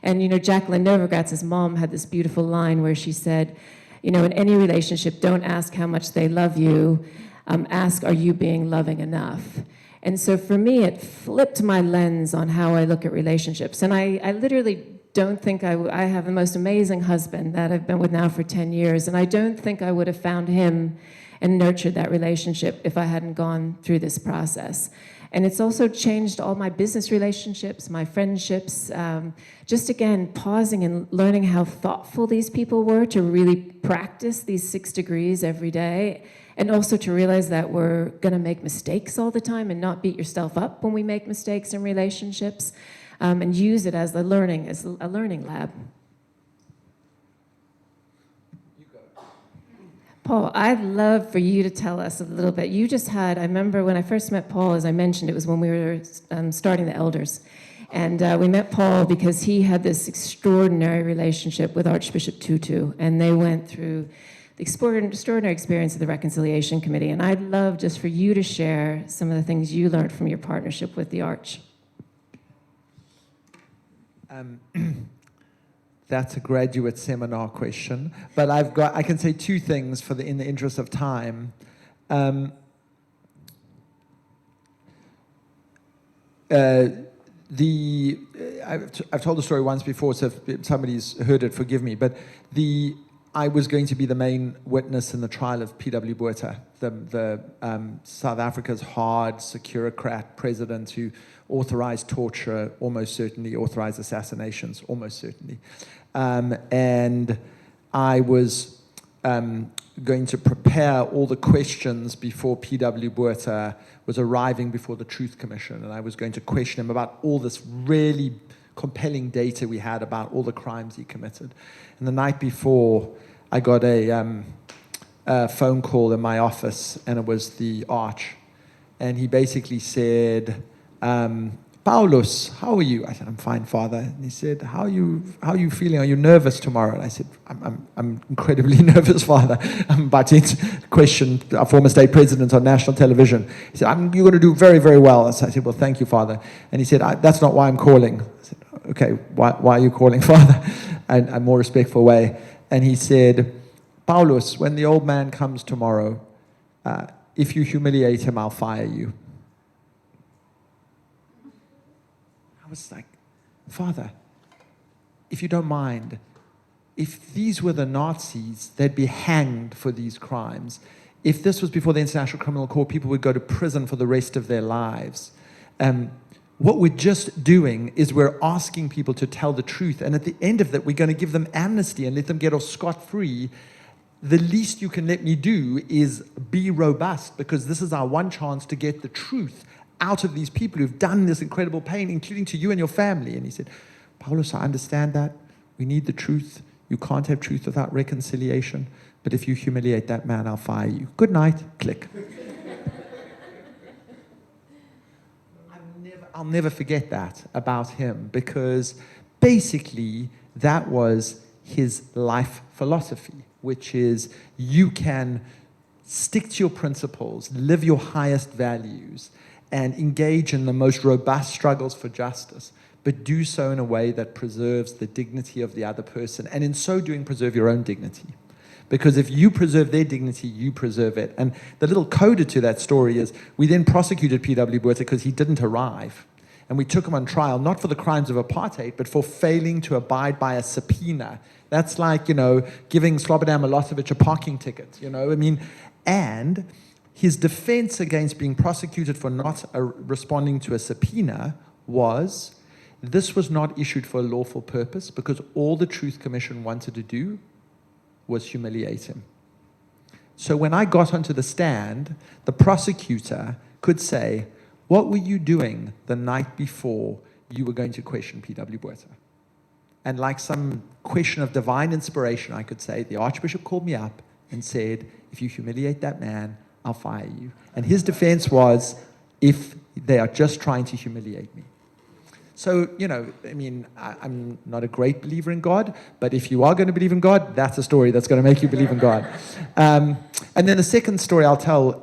And, you know, Jacqueline Novogratz, mom, had this beautiful line where she said, you know, in any relationship, don't ask how much they love you. Ask, are you being loving enough? And so for me, it flipped my lens on how I look at relationships. And I literally don't think I have the most amazing husband that I've been with now for 10 years. And I don't think I would have found him and nurtured that relationship if I hadn't gone through this process. And it's also changed all my business relationships, my friendships, just again, pausing and learning how thoughtful these people were to really practice these 6 degrees every day, and also to realize that we're gonna make mistakes all the time and not beat yourself up when we make mistakes in relationships, and use it as a learning lab. Paul, I'd love for you to tell us a little bit. You just had, I remember when I first met Paul, as I mentioned, it was when we were starting the Elders. And we met Paul because he had this extraordinary relationship with Archbishop Tutu, and they went through the extraordinary experience of the Reconciliation Committee. And I'd love just for you to share some of the things you learned from your partnership with the Arch. That's a graduate seminar question, but I can say 2 things in the interest of time. I've told the story once before, so if somebody's heard it, forgive me, but I was going to be the main witness in the trial of P.W. Botha, the South Africa's hard securocrat president who authorized torture, almost certainly, authorized assassinations, almost certainly. And I was going to prepare all the questions before P.W. Botha was arriving before the Truth Commission, and I was going to question him about all this really compelling data we had about all the crimes he committed. And the night before, I got a phone call in my office, and it was the Arch. And he basically said, Paulus, how are you? I said, I'm fine, Father. And he said, how are you feeling? Are you nervous tomorrow? And I said, I'm incredibly nervous, Father. I'm about to question our former state president on national television. He said, you're going to do very, very well. So I said, well, thank you, Father. And he said, that's not why I'm calling. I said, okay, why are you calling, Father? And a more respectful way. And he said, Paulus, when the old man comes tomorrow, if you humiliate him, I'll fire you. I was like, Father, if you don't mind, if these were the Nazis, they'd be hanged for these crimes. If this was before the International Criminal Court, people would go to prison for the rest of their lives. What we're just doing is we're asking people to tell the truth. And at the end of that, we're going to give them amnesty and let them get off scot-free. The least you can let me do is be robust, because this is our one chance to get the truth out of these people who've done this incredible pain, including to you and your family. And he said, Paulus, I understand that. We need the truth. You can't have truth without reconciliation. But if you humiliate that man, I'll fire you. Good night. Click. I'll never forget that about him, because basically that was his life philosophy, which is you can stick to your principles, live your highest values, and engage in the most robust struggles for justice, but do so in a way that preserves the dignity of the other person, and in so doing, preserve your own dignity. Because if you preserve their dignity, you preserve it. And the little coda to that story is, we then prosecuted P.W. Botha because he didn't arrive. And we took him on trial, not for the crimes of apartheid, but for failing to abide by a subpoena. That's like, giving Slobodan Milosevic a parking ticket, and his defense against being prosecuted for not responding to a subpoena was, this was not issued for a lawful purpose, because all the Truth Commission wanted to do was humiliate him. So when I got onto the stand, the prosecutor could say, what were you doing the night before you were going to question P.W. Botha? And like some question of divine inspiration, I could say, the Archbishop called me up and said, if you humiliate that man, I'll fire you. And his defense was, if they are just trying to humiliate me. So, I mean, I'm not a great believer in God, but if you are going to believe in God, that's a story that's going to make you believe in God. And then the second story I'll tell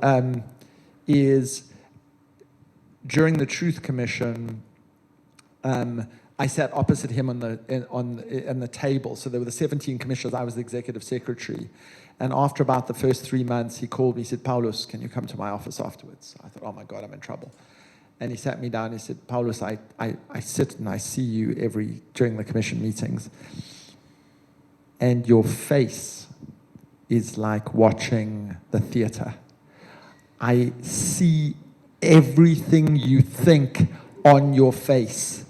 is during the Truth Commission, I sat opposite him on the table. So there were the 17 commissioners. I was the executive secretary. And after about the first 3 months, he called me. He said, Paulus, can you come to my office afterwards? I thought, oh my God, I'm in trouble. And he sat me down and he said, Paulus, I sit and I see you during the commission meetings. And your face is like watching the theater. I see everything you think on your face.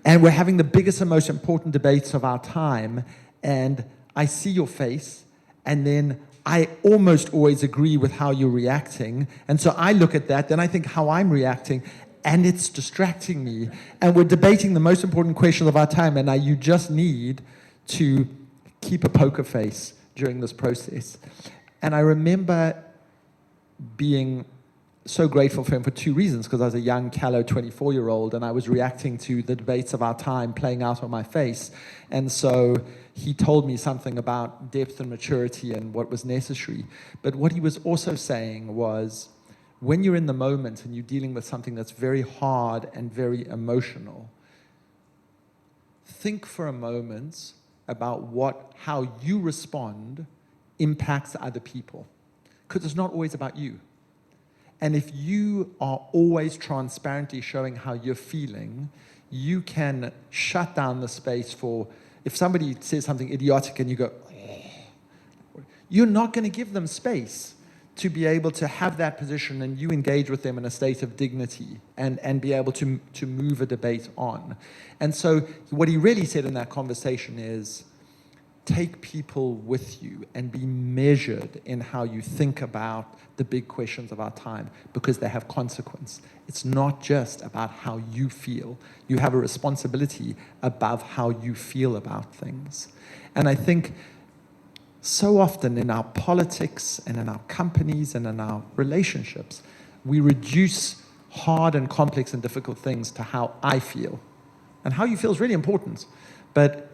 And we're having the biggest and most important debates of our time. And I see your face. And then I almost always agree with how you're reacting. And so I look at that, then I think how I'm reacting, and it's distracting me. And we're debating the most important questions of our time, and you just need to keep a poker face during this process. And I remember being so grateful for him for two reasons, because I was a young, callow 24-year-old, and I was reacting to the debates of our time playing out on my face. And so he told me something about depth and maturity and what was necessary. But what he was also saying was, when you're in the moment and you're dealing with something that's very hard and very emotional, think for a moment about how you respond impacts other people. Because it's not always about you. And if you are always transparently showing how you're feeling, you can shut down the space for, if somebody says something idiotic and you go, you're not going to give them space to be able to have that position, and you engage with them in a state of dignity and be able to move a debate on. And so what he really said in that conversation is, take people with you and be measured in how you think about the big questions of our time, because they have consequence. It's not just about how you feel. You have a responsibility above how you feel about things. And I think so often in our politics and in our companies and in our relationships, we reduce hard and complex and difficult things to how I feel. And how you feel is really important. But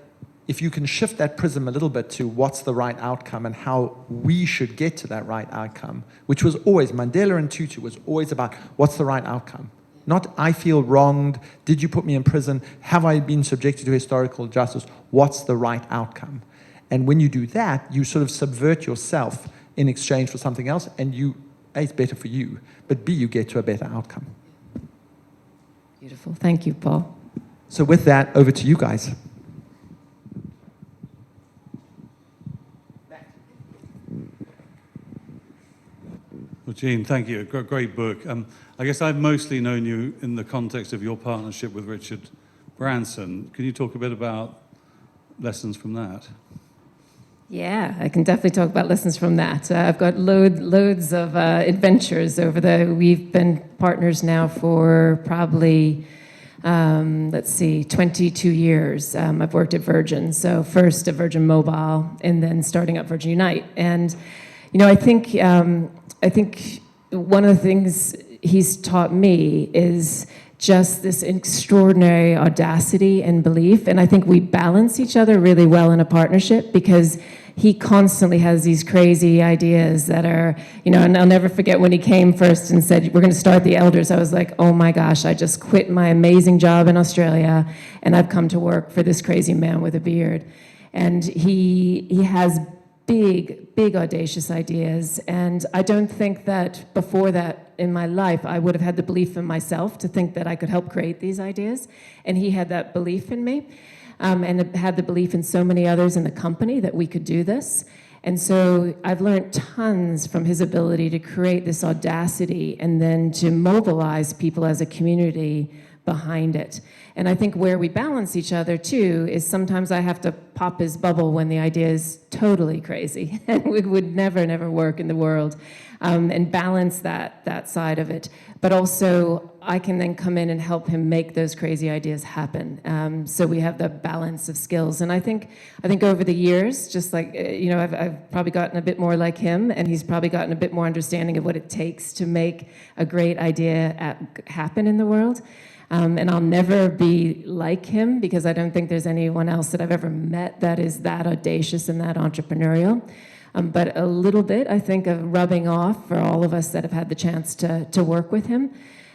if you can shift that prism a little bit to what's the right outcome and how we should get to that right outcome, which was always, Mandela and Tutu was always about what's the right outcome. Not I feel wronged, did you put me in prison, have I been subjected to historical justice, what's the right outcome? And when you do that, you sort of subvert yourself in exchange for something else, and A, it's better for you, but B, you get to a better outcome. Beautiful. Thank you, Paul. So with that, over to you guys. Well, Jean, thank you. Great book. I guess I've mostly known you in the context of your partnership with Richard Branson. Can you talk a bit about lessons from that? Yeah, I can definitely talk about lessons from that. I've got loads of adventures we've been partners now for probably, 22 years. I've worked at Virgin. So first at Virgin Mobile and then starting up Virgin Unite. And, I think one of the things he's taught me is just this extraordinary audacity and belief. And I think we balance each other really well in a partnership, because he constantly has these crazy ideas that are, and I'll never forget when he came first and said, we're going to start the Elders. I was like, oh my gosh, I just quit my amazing job in Australia and I've come to work for this crazy man with a beard. And he has big audacious ideas. And I don't think that before that in my life, I would have had the belief in myself to think that I could help create these ideas. And he had that belief in me. And had the belief in so many others in the company that we could do this. And so I've learned tons from his ability to create this audacity and then to mobilize people as a community behind it. And I think where we balance each other too is sometimes I have to pop his bubble when the idea is totally crazy and it would never work in the world, and balance that side of it. But also I can then come in and help him make those crazy ideas happen. So we have the balance of skills. And I think over the years, just like, I've probably gotten a bit more like him, and he's probably gotten a bit more understanding of what it takes to make a great idea happen in the world. And I'll never be like him because I don't think there's anyone else that I've ever met that is that audacious and that entrepreneurial. But a little bit, I think, of rubbing off for all of us that have had the chance to work with him.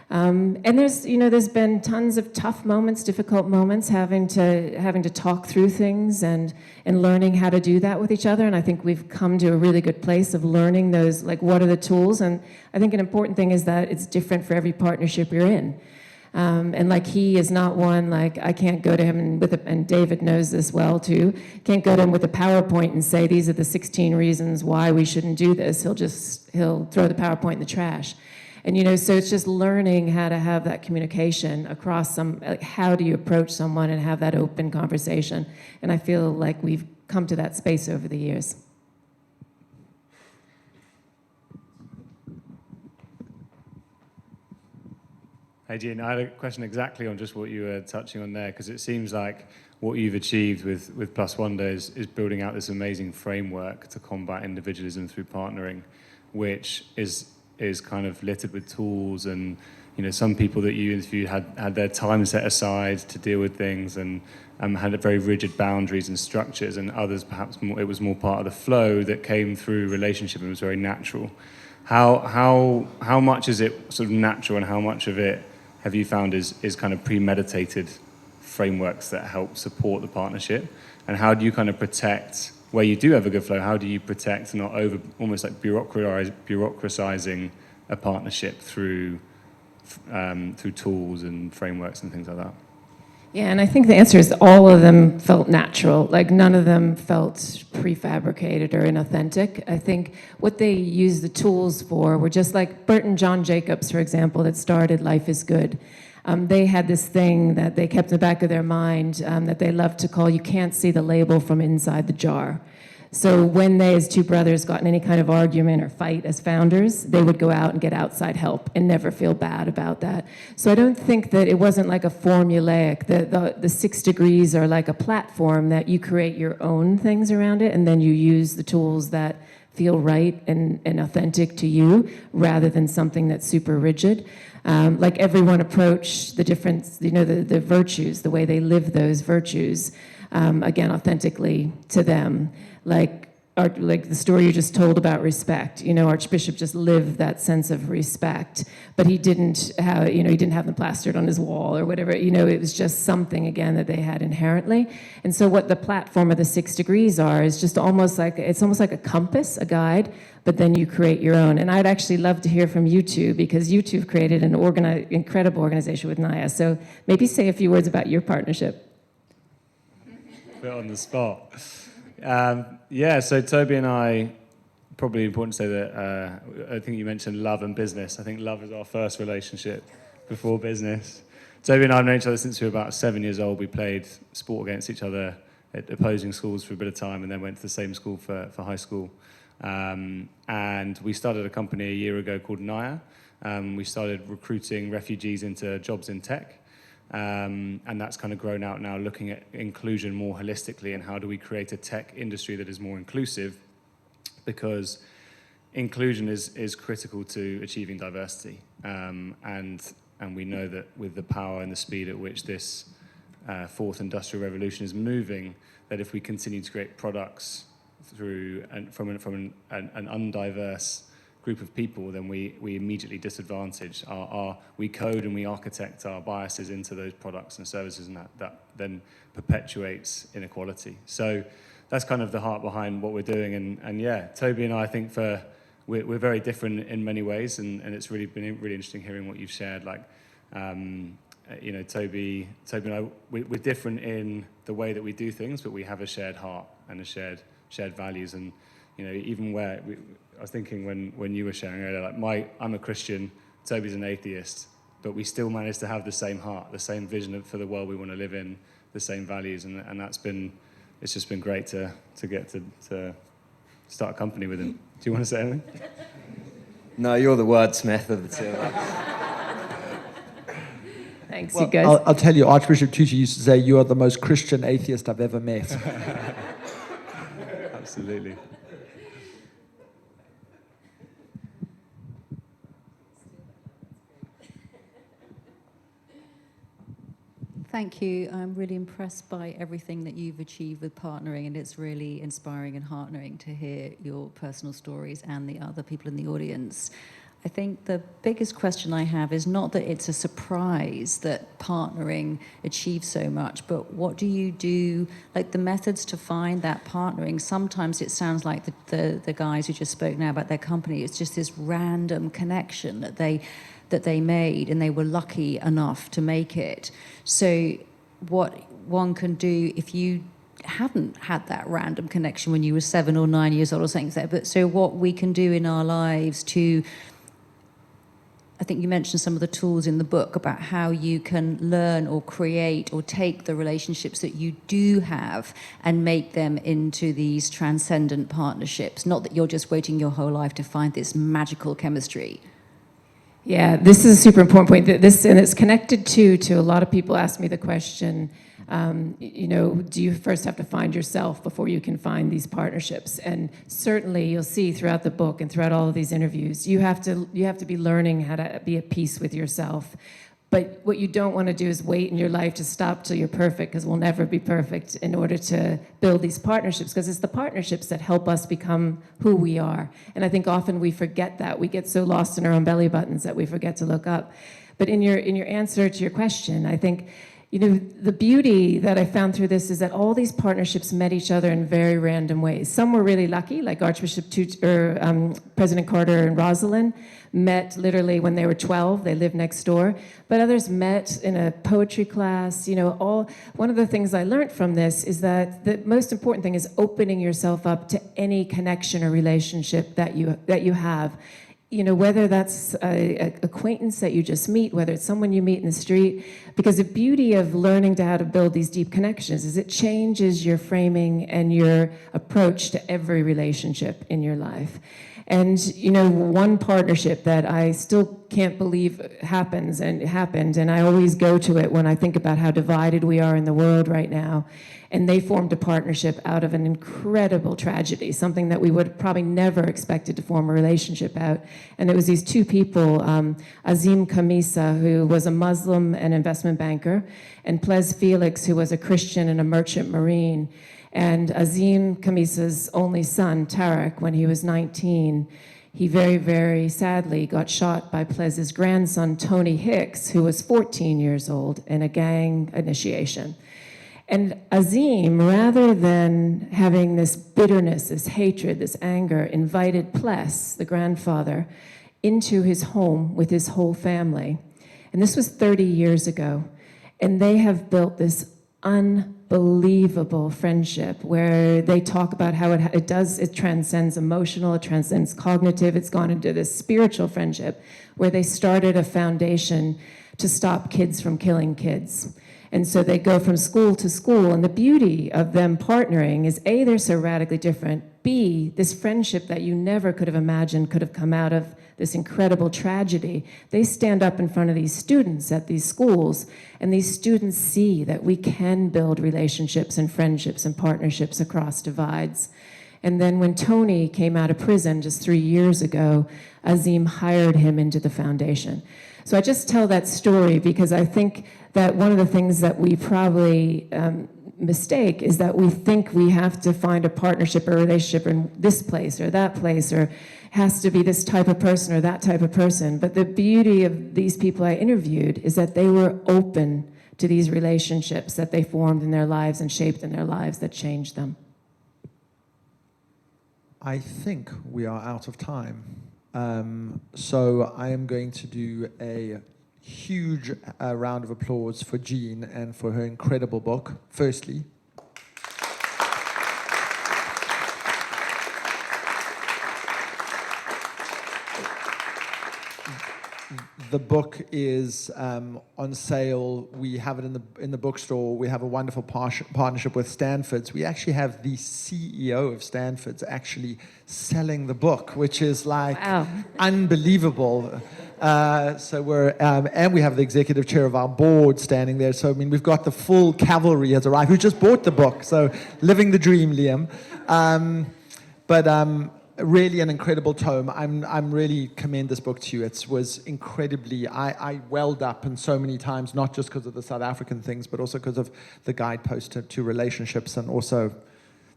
And there's been tons of tough moments, difficult moments, having to talk through things and learning how to do that with each other. And I think we've come to a really good place of learning those, like, what are the tools? And I think an important thing is that it's different for every partnership you're in. And like, he is not one, like, I can't go to him and David knows this well too, can't go to him with a PowerPoint and say, these are the 16 reasons why we shouldn't do this. He'll throw the PowerPoint in the trash. And, so it's just learning how to have that communication across how do you approach someone and have that open conversation. And I feel like we've come to that space over the years. Hey, Jean, I had a question exactly on just what you were touching on there, because it seems like what you've achieved with Plus Wonder is building out this amazing framework to combat individualism through partnering, which is kind of littered with tools. And some people that you interviewed had their time set aside to deal with things and had very rigid boundaries and structures, and others perhaps it was more part of the flow that came through relationship and was very natural. How much is it sort of natural, and how much of it have you found is kind of premeditated frameworks that help support the partnership? And how do you kind of protect, where you do have a good flow, how do you protect not almost like bureaucratizing a partnership through tools and frameworks and things like that? Yeah, and I think the answer is all of them felt natural. Like, none of them felt prefabricated or inauthentic. I think what they used the tools for were just like Bert and John Jacobs, for example, that started Life is Good. They had this thing that they kept in the back of their mind that they loved to call, you can't see the label from inside the jar. So when they, as two brothers, got in any kind of argument or fight as founders, they would go out and get outside help and never feel bad about that. So I don't think that it wasn't like a formulaic. The 6 degrees are like a platform that you create your own things around it, and then you use the tools that feel right and authentic to you, rather than something that's super rigid. Like, everyone approached the difference, the virtues, the way they live those virtues, again, authentically to them. Like the story you just told about respect, Archbishop just lived that sense of respect, but he didn't have them plastered on his wall or whatever. It was just something, again, that they had inherently. And so what the platform of the 6 degrees are is just almost like a compass, a guide, but then you create your own. And I'd actually love to hear from you two, because you two have created an incredible organization with Naya. So maybe say a few words about your partnership. Put on the spot. So Toby and I, probably important to say that I think you mentioned love and business. I think love is our first relationship before business. Toby and I have known each other since we were about 7 years old. We played sport against each other at opposing schools for a bit of time, and then went to the same school for high school. And we started a company a year ago called Naya. We started recruiting refugees into jobs in tech. And that's kind of grown out now, looking at inclusion more holistically, and how do we create a tech industry that is more inclusive, because inclusion is critical to achieving diversity. And we know that with the power and the speed at which this fourth industrial revolution is moving, that if we continue to create products from an undiverse group of people, then we immediately disadvantage we code and we architect our biases into those products and services, and that then perpetuates inequality. So that's kind of the heart behind what we're doing. And yeah, Toby and I think we're very different in many ways, and it's really been really interesting hearing what you've shared. Like, Toby and I, we're different in the way that we do things, but we have a shared heart and a shared values. And even where I was thinking when you were sharing earlier, like I'm a Christian, Toby's an atheist, but we still manage to have the same heart, the same vision for the world we want to live in, the same values, and it's just been great to get to start a company with him. Do you want to say anything? No, you're the wordsmith of the two. Thanks, Well, you guys. I'll tell you, Archbishop Tutu used to say, "You are the most Christian atheist I've ever met." Absolutely. Thank you. I'm really impressed by everything that you've achieved with partnering, and it's really inspiring and heartening to hear your personal stories and the other people in the audience. I think the biggest question I have is not that it's a surprise that partnering achieves so much, but what do you do, like the methods to find that partnering? Sometimes it sounds like the guys who just spoke now about their company, it's just this random connection that they made, and they were lucky enough to make it. So what one can do if you haven't had that random connection when you were 7 or 9 years old or something like that, but so what we can do in our lives to, I think you mentioned some of the tools in the book about how you can learn or create or take the relationships that you do have and make them into these transcendent partnerships, not that you're just waiting your whole life to find this magical chemistry. Yeah, this is a super important point. And it's connected to a lot of people ask me the question, do you first have to find yourself before you can find these partnerships? And certainly you'll see throughout the book and throughout all of these interviews, you have to be learning how to be at peace with yourself. But what you don't want to do is wait in your life to stop till you're perfect, because we'll never be perfect, in order to build these partnerships, because it's the partnerships that help us become who we are. And I think often we forget that. We get so lost in our own belly buttons that we forget to look up. But in your answer to your question, I think, the beauty that I found through this is that all these partnerships met each other in very random ways. Some were really lucky, like President Carter and Rosalynn met literally when they were 12. They lived next door. But others met in a poetry class. One of the things I learned from this is that the most important thing is opening yourself up to any connection or relationship that you have. Whether that's an acquaintance that you just meet, whether it's someone you meet in the street, because the beauty of learning how to build these deep connections is it changes your framing and your approach to every relationship in your life. And, one partnership that I still can't believe happens and it happened, and I always go to it when I think about how divided we are in the world right now. And they formed a partnership out of an incredible tragedy, something that we would probably never expected to form a relationship out. And it was these two people, Azim Khamisa, who was a Muslim and investment banker, and Plez Felix, who was a Christian and a merchant marine. And Azim Khamisa's only son, Tarek, when he was 19, he very, very sadly got shot by Plez's grandson, Tony Hicks, who was 14 years old, in a gang initiation. And Azim, rather than having this bitterness, this hatred, this anger, invited Pless, the grandfather, into his home with his whole family. And this was 30 years ago. And they have built this unbelievable friendship where they talk about how it transcends emotional, it transcends cognitive, it's gone into this spiritual friendship where they started a foundation to stop kids from killing kids. And so they go from school to school, and the beauty of them partnering is A, they're so radically different, B, this friendship that you never could have imagined could have come out of this incredible tragedy. They stand up in front of these students at these schools, and these students see that we can build relationships and friendships and partnerships across divides. And then when Tony came out of prison just 3 years ago, Azim hired him into the foundation. So I just tell that story because I think that one of the things that we probably mistake is that we think we have to find a partnership or relationship in this place or that place, or has to be this type of person or that type of person. But the beauty of these people I interviewed is that they were open to these relationships that they formed in their lives and shaped in their lives that changed them. I think we are out of time. So I am going to do a huge round of applause for Jean and for her incredible book, firstly. the book is on sale. We have it in the bookstore. We have a wonderful partnership with Stanford's. We actually have the CEO of Stanford's actually selling the book, which is like unbelievable. So we're and we have the executive chair of our board standing there. So I mean, we've got the full cavalry has arrived who just bought the book. So living the dream, Liam. Really an incredible tome. I'm really commend this book to you. It was incredibly, I welled up in so many times, not just because of the South African things, but also because of the guidepost to relationships, and also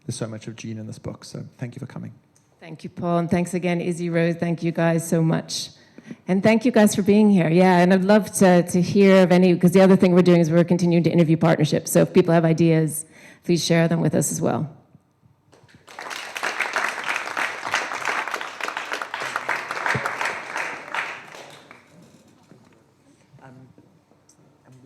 there's so much of Jean in this book. So thank you for coming. Thank you, Paul, and thanks again, Izzy Rose. Thank you guys so much. And thank you guys for being here. Yeah, and I'd love to hear of any, because the other thing we're doing is we're continuing to interview partnerships. So if people have ideas, please share them with us as well.